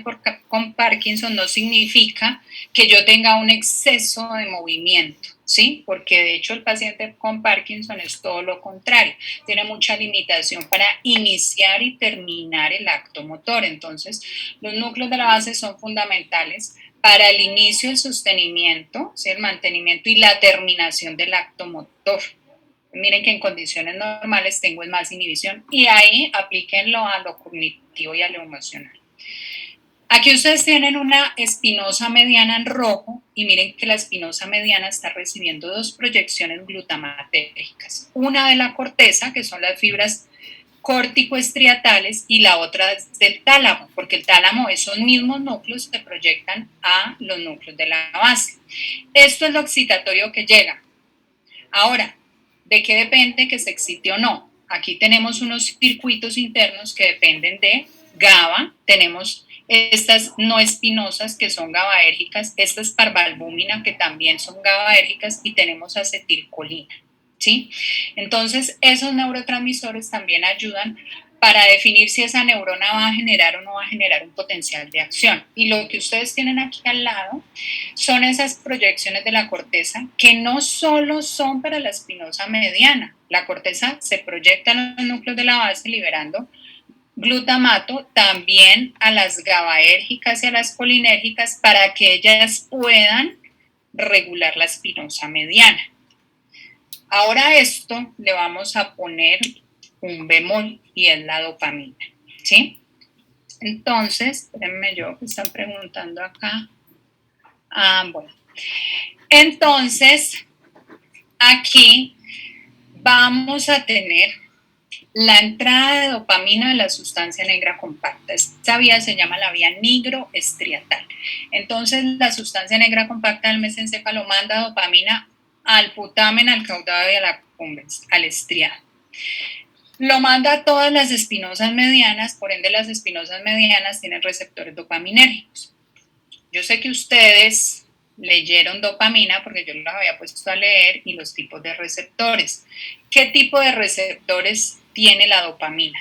con Parkinson no significa que yo tenga un exceso de movimiento, ¿sí? Porque de hecho el paciente con Parkinson es todo lo contrario, tiene mucha limitación para iniciar y terminar el acto motor. Entonces, los núcleos de la base son fundamentales para el inicio, el sostenimiento, ¿sí? El mantenimiento y la terminación del acto motor. Miren que en condiciones normales tengo más inhibición y ahí aplíquenlo a lo cognitivo y a lo emocional. Aquí ustedes tienen una espinosa mediana en rojo y miren que la espinosa mediana está recibiendo dos proyecciones glutamatérgicas. Una de la corteza, que son las fibras córtico-estriatales, y la otra del tálamo, porque el tálamo, esos mismos núcleos se proyectan a los núcleos de la base. Esto es lo excitatorio que llega. Ahora, ¿de qué depende que se excite o no? Aquí tenemos unos circuitos internos que dependen de GABA, tenemos estas no espinosas que son GABAérgicas, estas parvalbúmina que también son GABAérgicas y tenemos acetilcolina, ¿sí? Entonces, esos neurotransmisores también ayudan para definir si esa neurona va a generar o no va a generar un potencial de acción. Y lo que ustedes tienen aquí al lado son esas proyecciones de la corteza que no solo son para la espinosa mediana. La corteza se proyecta en los núcleos de la base liberando glutamato, también a las GABAérgicas y a las colinérgicas para que ellas puedan regular la espinosa mediana. Ahora a esto le vamos a poner un bemol y es la dopamina, ¿sí? Entonces, espérenme yo que están preguntando acá. Bueno. Entonces, aquí vamos a tener la entrada de dopamina de la sustancia negra compacta. Esta vía se llama la vía nigroestriatal. Entonces, la sustancia negra compacta del mesencéfalo manda dopamina al putamen, al caudado y a la cumbens, al estriado. Lo manda a todas las espinosas medianas, por ende las espinosas medianas tienen receptores dopaminérgicos. Yo sé que ustedes leyeron dopamina porque yo los había puesto a leer y los tipos de receptores. ¿Qué tipo de receptores tiene la dopamina?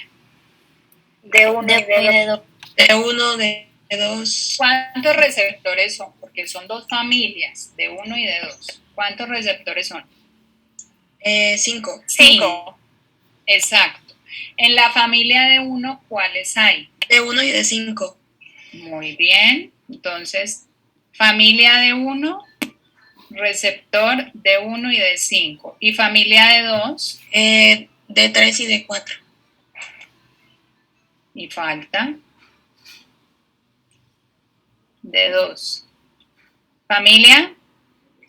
De uno y de dos. De 1, de 2. ¿Cuántos receptores son? Porque son dos familias, de 1 y de 2. ¿Cuántos receptores son? 5. 5. Exacto. En la familia de 1, ¿cuáles hay? De 1 y de 5. Muy bien. Entonces, familia de 1, receptor de 1 y de 5. ¿Y familia de 2? De 3 y de 4. Y falta de 2. Familia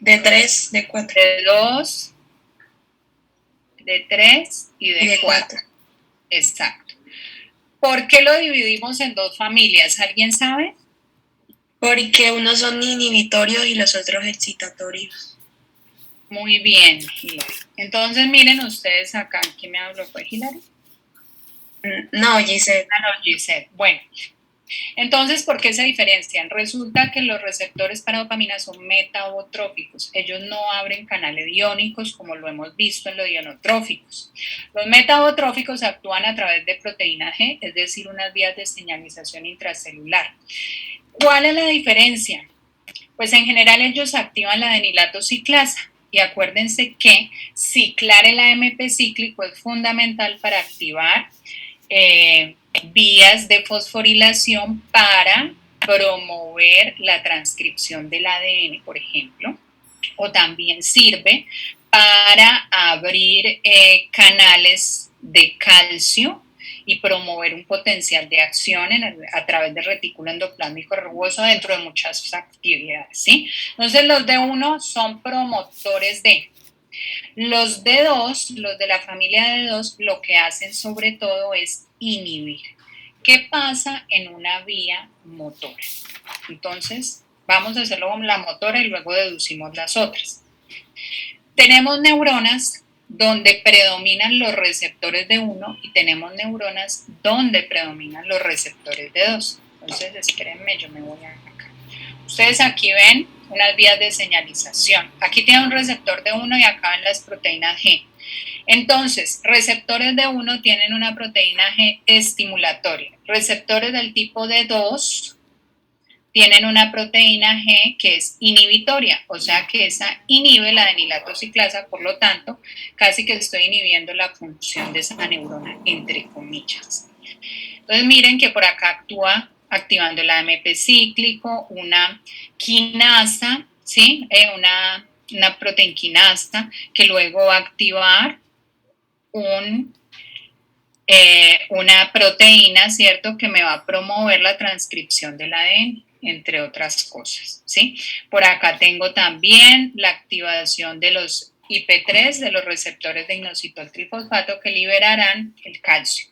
De 3, de 4. de 2, de 3 y de 4. Exacto. ¿Por qué lo dividimos en dos familias? ¿Alguien sabe? Porque unos son inhibitorios y los otros excitatorios. Muy bien, Hilary. Entonces, miren ustedes acá. ¿Quién me habló? ¿Fue Hilary? No, Giselle. No, Giselle. Bueno, entonces, ¿por qué se diferencian? Resulta que los receptores para dopamina son metabotróficos. Ellos no abren canales iónicos como lo hemos visto en los ionotróficos. Los metabotróficos actúan a través de proteína G, es decir, unas vías de señalización intracelular. ¿Cuál es la diferencia? Pues en general ellos activan la adenilato ciclasa. Y acuérdense que ciclar el AMP cíclico es fundamental para activar vías de fosforilación para promover la transcripción del ADN, por ejemplo, o también sirve para abrir canales de calcio y promover un potencial de acción a través del retículo endoplásmico rugoso dentro de muchas actividades, ¿sí? Entonces los D1 son promotores de. Los D2, los de la familia D2, lo que hacen sobre todo es inhibir. ¿Qué pasa en una vía motora? Entonces, vamos a hacerlo con la motora y luego deducimos las otras. Tenemos neuronas donde predominan los receptores de 1 y tenemos neuronas donde predominan los receptores de 2. Entonces, espérenme, yo me voy acá. Ustedes aquí ven unas vías de señalización. Aquí tiene un receptor de 1 y acá ven las proteínas G. Entonces, receptores de 1 tienen una proteína G estimulatoria. Receptores del tipo de 2 tienen una proteína G que es inhibitoria, o sea que esa inhibe la adenilato ciclasa, por lo tanto, casi que estoy inhibiendo la función de esa neurona, entre comillas. Entonces, miren que por acá actúa activando el AMP cíclico, una quinasa, ¿sí? Una proteinquinasa que luego va a activar una proteína, ¿cierto?, que me va a promover la transcripción del ADN, entre otras cosas, ¿sí? Por acá tengo también la activación de los IP3, de los receptores de inositol trifosfato que liberarán el calcio.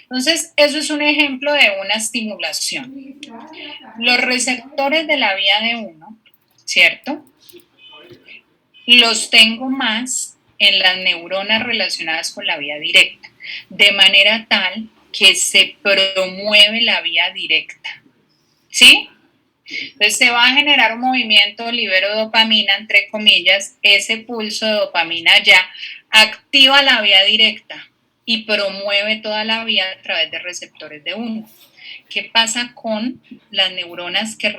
Entonces, eso es un ejemplo de una estimulación. Los receptores de la vía D1, ¿cierto?, los tengo más en las neuronas relacionadas con la vía directa, de manera tal que se promueve la vía directa, ¿sí? Entonces se va a generar un movimiento, libero dopamina, entre comillas, ese pulso de dopamina ya activa la vía directa y promueve toda la vía a través de receptores de 1. ¿Qué pasa con las neuronas que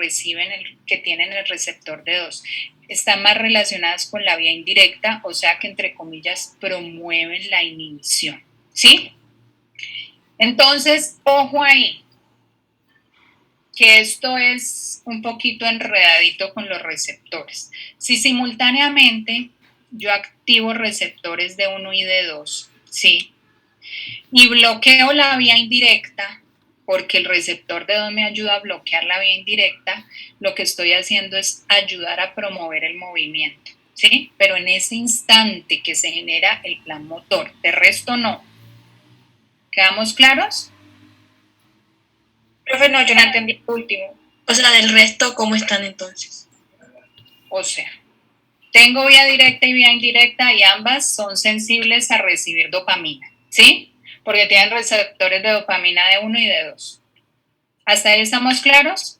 que tienen el receptor de 2? Están más relacionadas con la vía indirecta, o sea que entre comillas promueven la inhibición, ¿sí? Entonces, ojo ahí, que esto es un poquito enredadito con los receptores. Si simultáneamente yo activo receptores de 1 y de 2, ¿sí?, y bloqueo la vía indirecta, porque el receptor de 2 me ayuda a bloquear la vía indirecta, lo que estoy haciendo es ayudar a promover el movimiento, ¿sí? Pero en ese instante que se genera el plan motor, de resto no. ¿Quedamos claros? Profe, no, yo no entendí el último. O sea, del resto, ¿cómo están entonces? O sea, tengo vía directa y vía indirecta y ambas son sensibles a recibir dopamina, ¿sí? Porque tienen receptores de dopamina de 1 y de 2. ¿Hasta ahí estamos claros?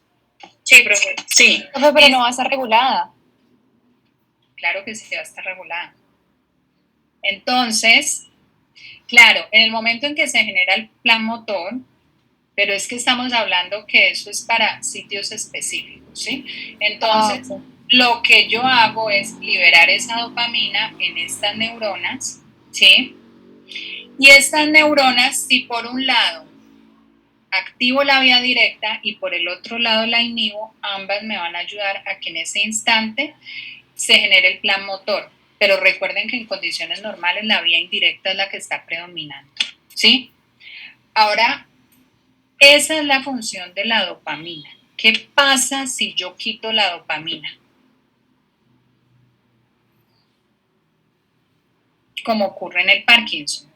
Sí, profe. Sí. Profe, pero no va a estar regulada. Claro que sí va a estar regulada. Entonces, claro, en el momento en que se genera el plan motor, pero es que estamos hablando que eso es para sitios específicos, ¿sí? Entonces, lo que yo hago es liberar esa dopamina en estas neuronas, ¿sí? Y estas neuronas, si por un lado activo la vía directa y por el otro lado la inhibo, ambas me van a ayudar a que en ese instante se genere el plan motor. Pero recuerden que en condiciones normales la vía indirecta es la que está predominando, ¿sí? Ahora, esa es la función de la dopamina. ¿Qué pasa si yo quito la dopamina? Como ocurre en el Parkinson.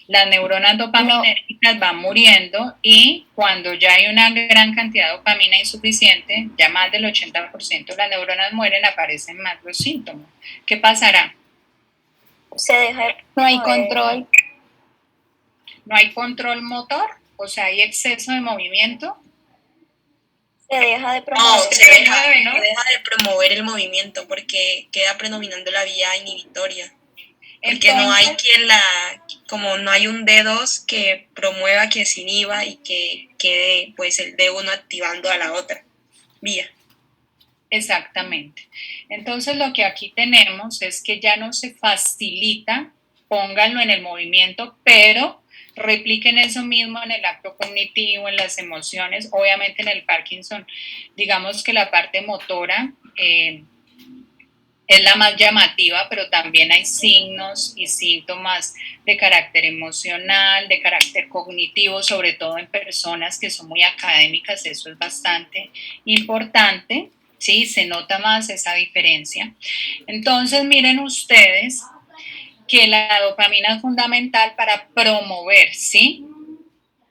Las neuronas dopaminérgicas van muriendo y cuando ya hay una gran cantidad de dopamina insuficiente, ya más del 80% las neuronas mueren, aparecen más los síntomas. ¿Qué pasará? Se deja No hay control. No hay control motor, o sea, hay exceso de movimiento. Se deja de promover. No, se deja de promover el movimiento porque queda predominando la vía inhibitoria. Porque entonces, no hay como no hay un D2 que promueva, que se inhiba y que quede pues el D1 activando a la otra vía. Exactamente. Entonces lo que aquí tenemos es que ya no se facilita, pónganlo en el movimiento, pero repliquen eso mismo en el acto cognitivo, en las emociones, obviamente en el Parkinson, digamos que la parte motora es la más llamativa, pero también hay signos y síntomas de carácter emocional, de carácter cognitivo, sobre todo en personas que son muy académicas, eso es bastante importante, ¿sí? Se nota más esa diferencia. Entonces, miren ustedes que la dopamina es fundamental para promover, ¿sí?,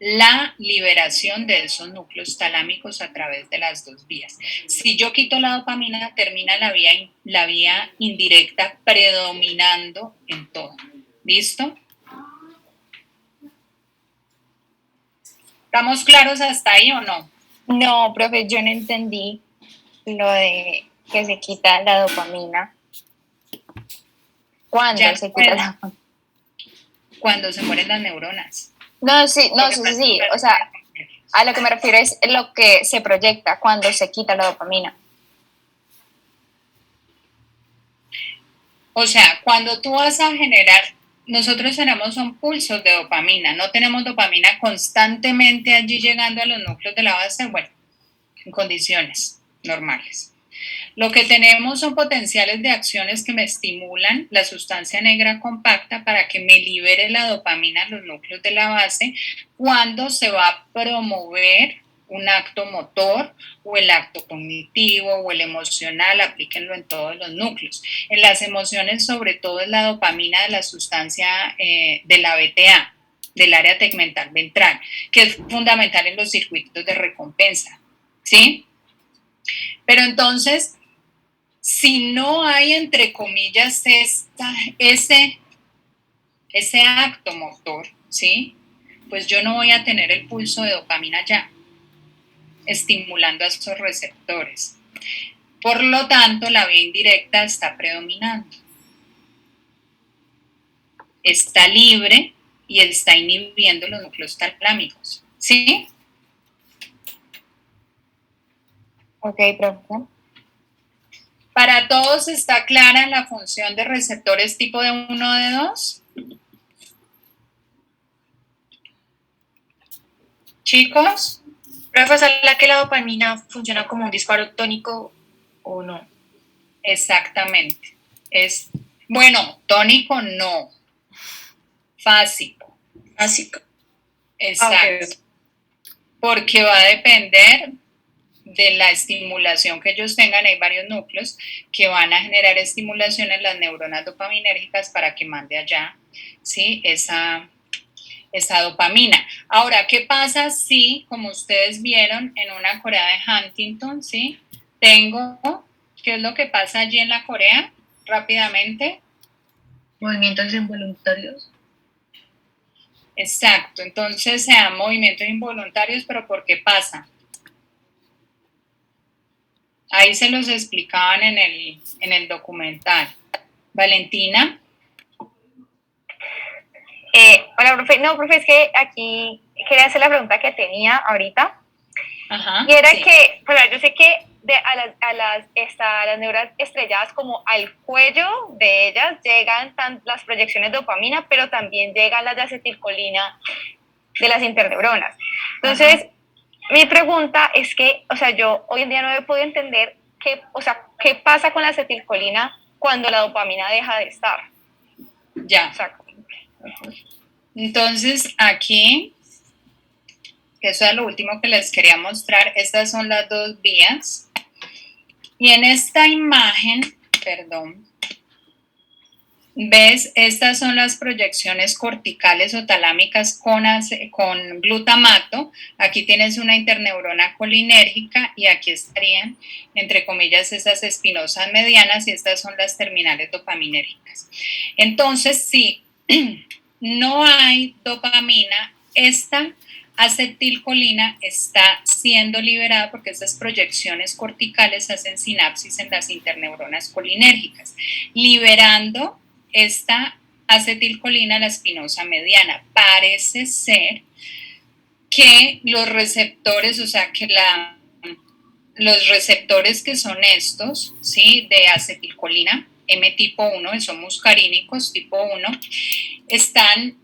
la liberación de esos núcleos talámicos a través de las dos vías. Si yo quito la dopamina, termina la vía indirecta predominando en todo. ¿Listo? ¿Estamos claros hasta ahí o no? No, profe, yo no entendí lo de que se quita la dopamina. ¿Cuándo se quita la dopamina? Cuando se mueren las neuronas. No, sí, o sea, a lo que me refiero es lo que se proyecta cuando se quita la dopamina. O sea, cuando tú vas a generar, nosotros tenemos un pulso de dopamina, no tenemos dopamina constantemente allí llegando a los núcleos de la base, bueno, en condiciones normales. Lo que tenemos son potenciales de acciones que me estimulan la sustancia negra compacta para que me libere la dopamina en los núcleos de la base cuando se va a promover un acto motor o el acto cognitivo o el emocional, aplíquenlo en todos los núcleos. En las emociones, sobre todo, es la dopamina de la sustancia de la BTA, del área tegmental ventral, que es fundamental en los circuitos de recompensa, ¿sí? Pero entonces, si no hay, entre comillas, ese acto motor, ¿sí?, pues yo no voy a tener el pulso de dopamina ya, estimulando a esos receptores. Por lo tanto, la vía indirecta está predominando. Está libre y está inhibiendo los núcleos talámicos, ¿sí? Ok, profe. ¿Para todos está clara la función de receptores tipo de 1 o de 2? ¿Chicos? Profesor, ¿la que la dopamina funciona como un disparo tónico o no? Exactamente. Bueno, tónico no. Fásico. Básico. Exacto. Okay. Porque va a depender de la estimulación que ellos tengan. Hay varios núcleos que van a generar estimulación en las neuronas dopaminérgicas para que mande allá, ¿sí?, esa dopamina. Ahora, ¿qué pasa si, como ustedes vieron en una corea de Huntington, ¿sí?, tengo, ¿qué es lo que pasa allí en la corea? Rápidamente. Movimientos involuntarios. Exacto, entonces se dan movimientos involuntarios, pero ¿por qué pasa? Ahí se los explicaban en el documental. Valentina. Hola, profe. No, profe, es que aquí quería hacer la pregunta que tenía ahorita. Ajá, y era sí. que, bueno, yo sé que a las neuronas estrelladas como al cuello de ellas llegan las proyecciones de dopamina, pero también llegan las de acetilcolina de las interneuronas. Entonces, mi pregunta es que, o sea, yo hoy en día no he podido entender qué pasa con la acetilcolina cuando la dopamina deja de estar. Ya. O sea, entonces, aquí, eso es lo último que les quería mostrar, estas son las dos vías. Y en esta imagen, perdón, ¿ves? Estas son las proyecciones corticales o talámicas con glutamato. Aquí tienes una interneurona colinérgica y aquí estarían, entre comillas, esas espinosas medianas y estas son las terminales dopaminérgicas. Entonces, si no hay dopamina, esta acetilcolina está siendo liberada porque estas proyecciones corticales hacen sinapsis en las interneuronas colinérgicas, liberando esta acetilcolina, la espinosa mediana. Parece ser que los receptores, o sea, que los receptores que son estos, ¿sí?, de acetilcolina, M tipo 1, que son muscarínicos tipo 1, están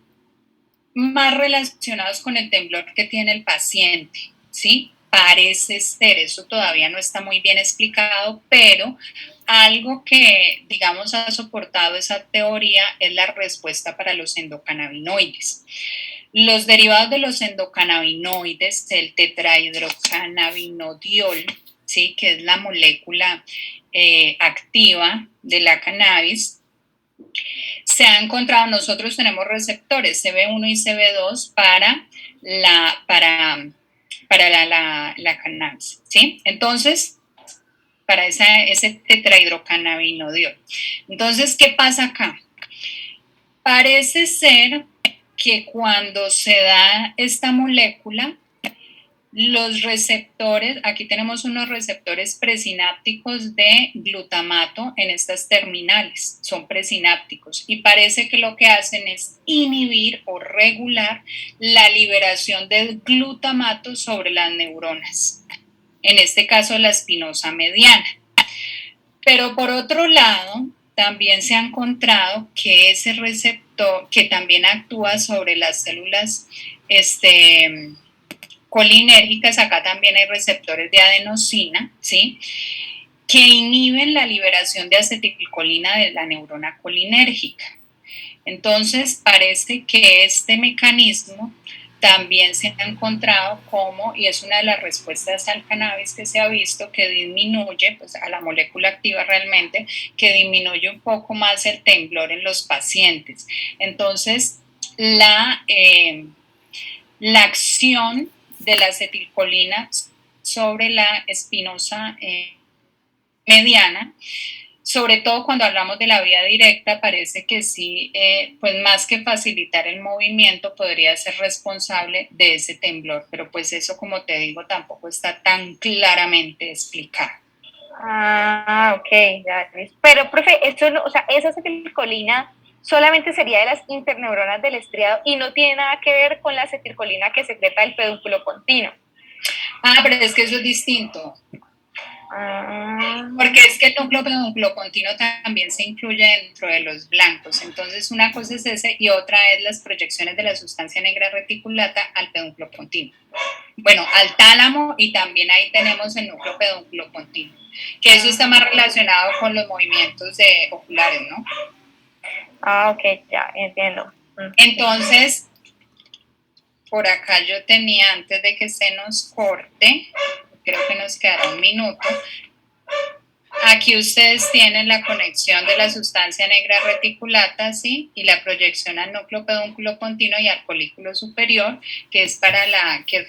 más relacionados con el temblor que tiene el paciente, ¿sí? parece ser, eso todavía no está muy bien explicado, pero algo que, digamos, ha soportado esa teoría es la respuesta para los endocannabinoides. Los derivados de los endocannabinoides, el tetrahidrocannabinodiol, ¿sí?, que es la molécula activa de la cannabis, se ha encontrado, nosotros tenemos receptores CB1 y CB2 para la cannabis, ¿sí? Entonces, para ese tetrahidrocannabinodiol. Entonces, ¿qué pasa acá? Parece ser que cuando se da esta molécula, los receptores, aquí tenemos unos receptores presinápticos de glutamato en estas terminales, son presinápticos, y parece que lo que hacen es inhibir o regular la liberación del glutamato sobre las neuronas, en este caso la espinosa mediana. Pero por otro lado, también se ha encontrado que ese receptor, que también actúa sobre las células colinérgicas, acá también hay receptores de adenosina, ¿sí?, que inhiben la liberación de acetilcolina de la neurona colinérgica. Entonces, parece que este mecanismo también se ha encontrado como, y es una de las respuestas al cannabis que se ha visto, que disminuye, pues a la molécula activa realmente, que disminuye un poco más el temblor en los pacientes. Entonces, la acción de la acetilcolina sobre la espinosa mediana, sobre todo cuando hablamos de la vía directa, parece que sí, pues más que facilitar el movimiento, podría ser responsable de ese temblor, pero pues eso, como te digo, tampoco está tan claramente explicado. Ah, ok, ya. Pero, profe, esto no, o sea, esa acetilcolina solamente sería de las interneuronas del estriado y no tiene nada que ver con la acetilcolina que secreta el pedúnculo pontino. Ah, pero es que eso es distinto. Porque es que el núcleo pedúnculo-pontino también se incluye dentro de los blancos. Entonces, una cosa es ese y otra es las proyecciones de la sustancia negra reticulata al pedúnculo-pontino. Bueno, al tálamo, y también ahí tenemos el núcleo pedúnculo-pontino, que eso está más relacionado con los movimientos oculares, ¿no? Ah, ok, ya, entiendo. Entonces, por acá yo tenía, antes de que se nos corte, creo que nos quedará un minuto. Aquí ustedes tienen la conexión de la sustancia negra reticulata, ¿sí?, y la proyección al núcleo pedúnculo pontino y al folículo superior, que es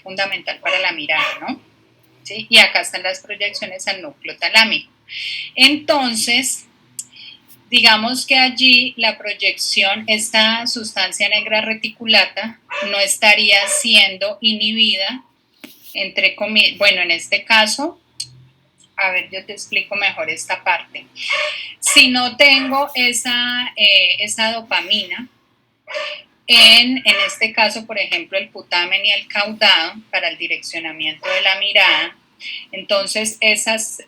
fundamental para la mirada, ¿no? ¿Sí? Y acá están las proyecciones al núcleo talámico. Entonces, digamos que allí la proyección, esta sustancia negra reticulata, no estaría siendo inhibida, entre comillas, bueno, en este caso, a ver, yo te explico mejor esta parte. Si no tengo esa dopamina, en este caso, por ejemplo, el putamen y el caudado para el direccionamiento de la mirada, entonces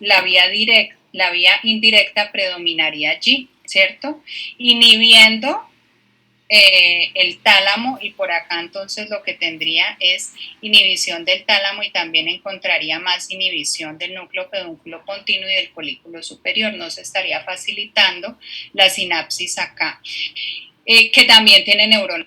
la vía indirecta predominaría allí, ¿cierto? Inhibiendo el tálamo, y por acá entonces lo que tendría es inhibición del tálamo y también encontraría más inhibición del núcleo pedúnculo pontino y del folículo superior. No se estaría facilitando la sinapsis acá, que también tiene neuronas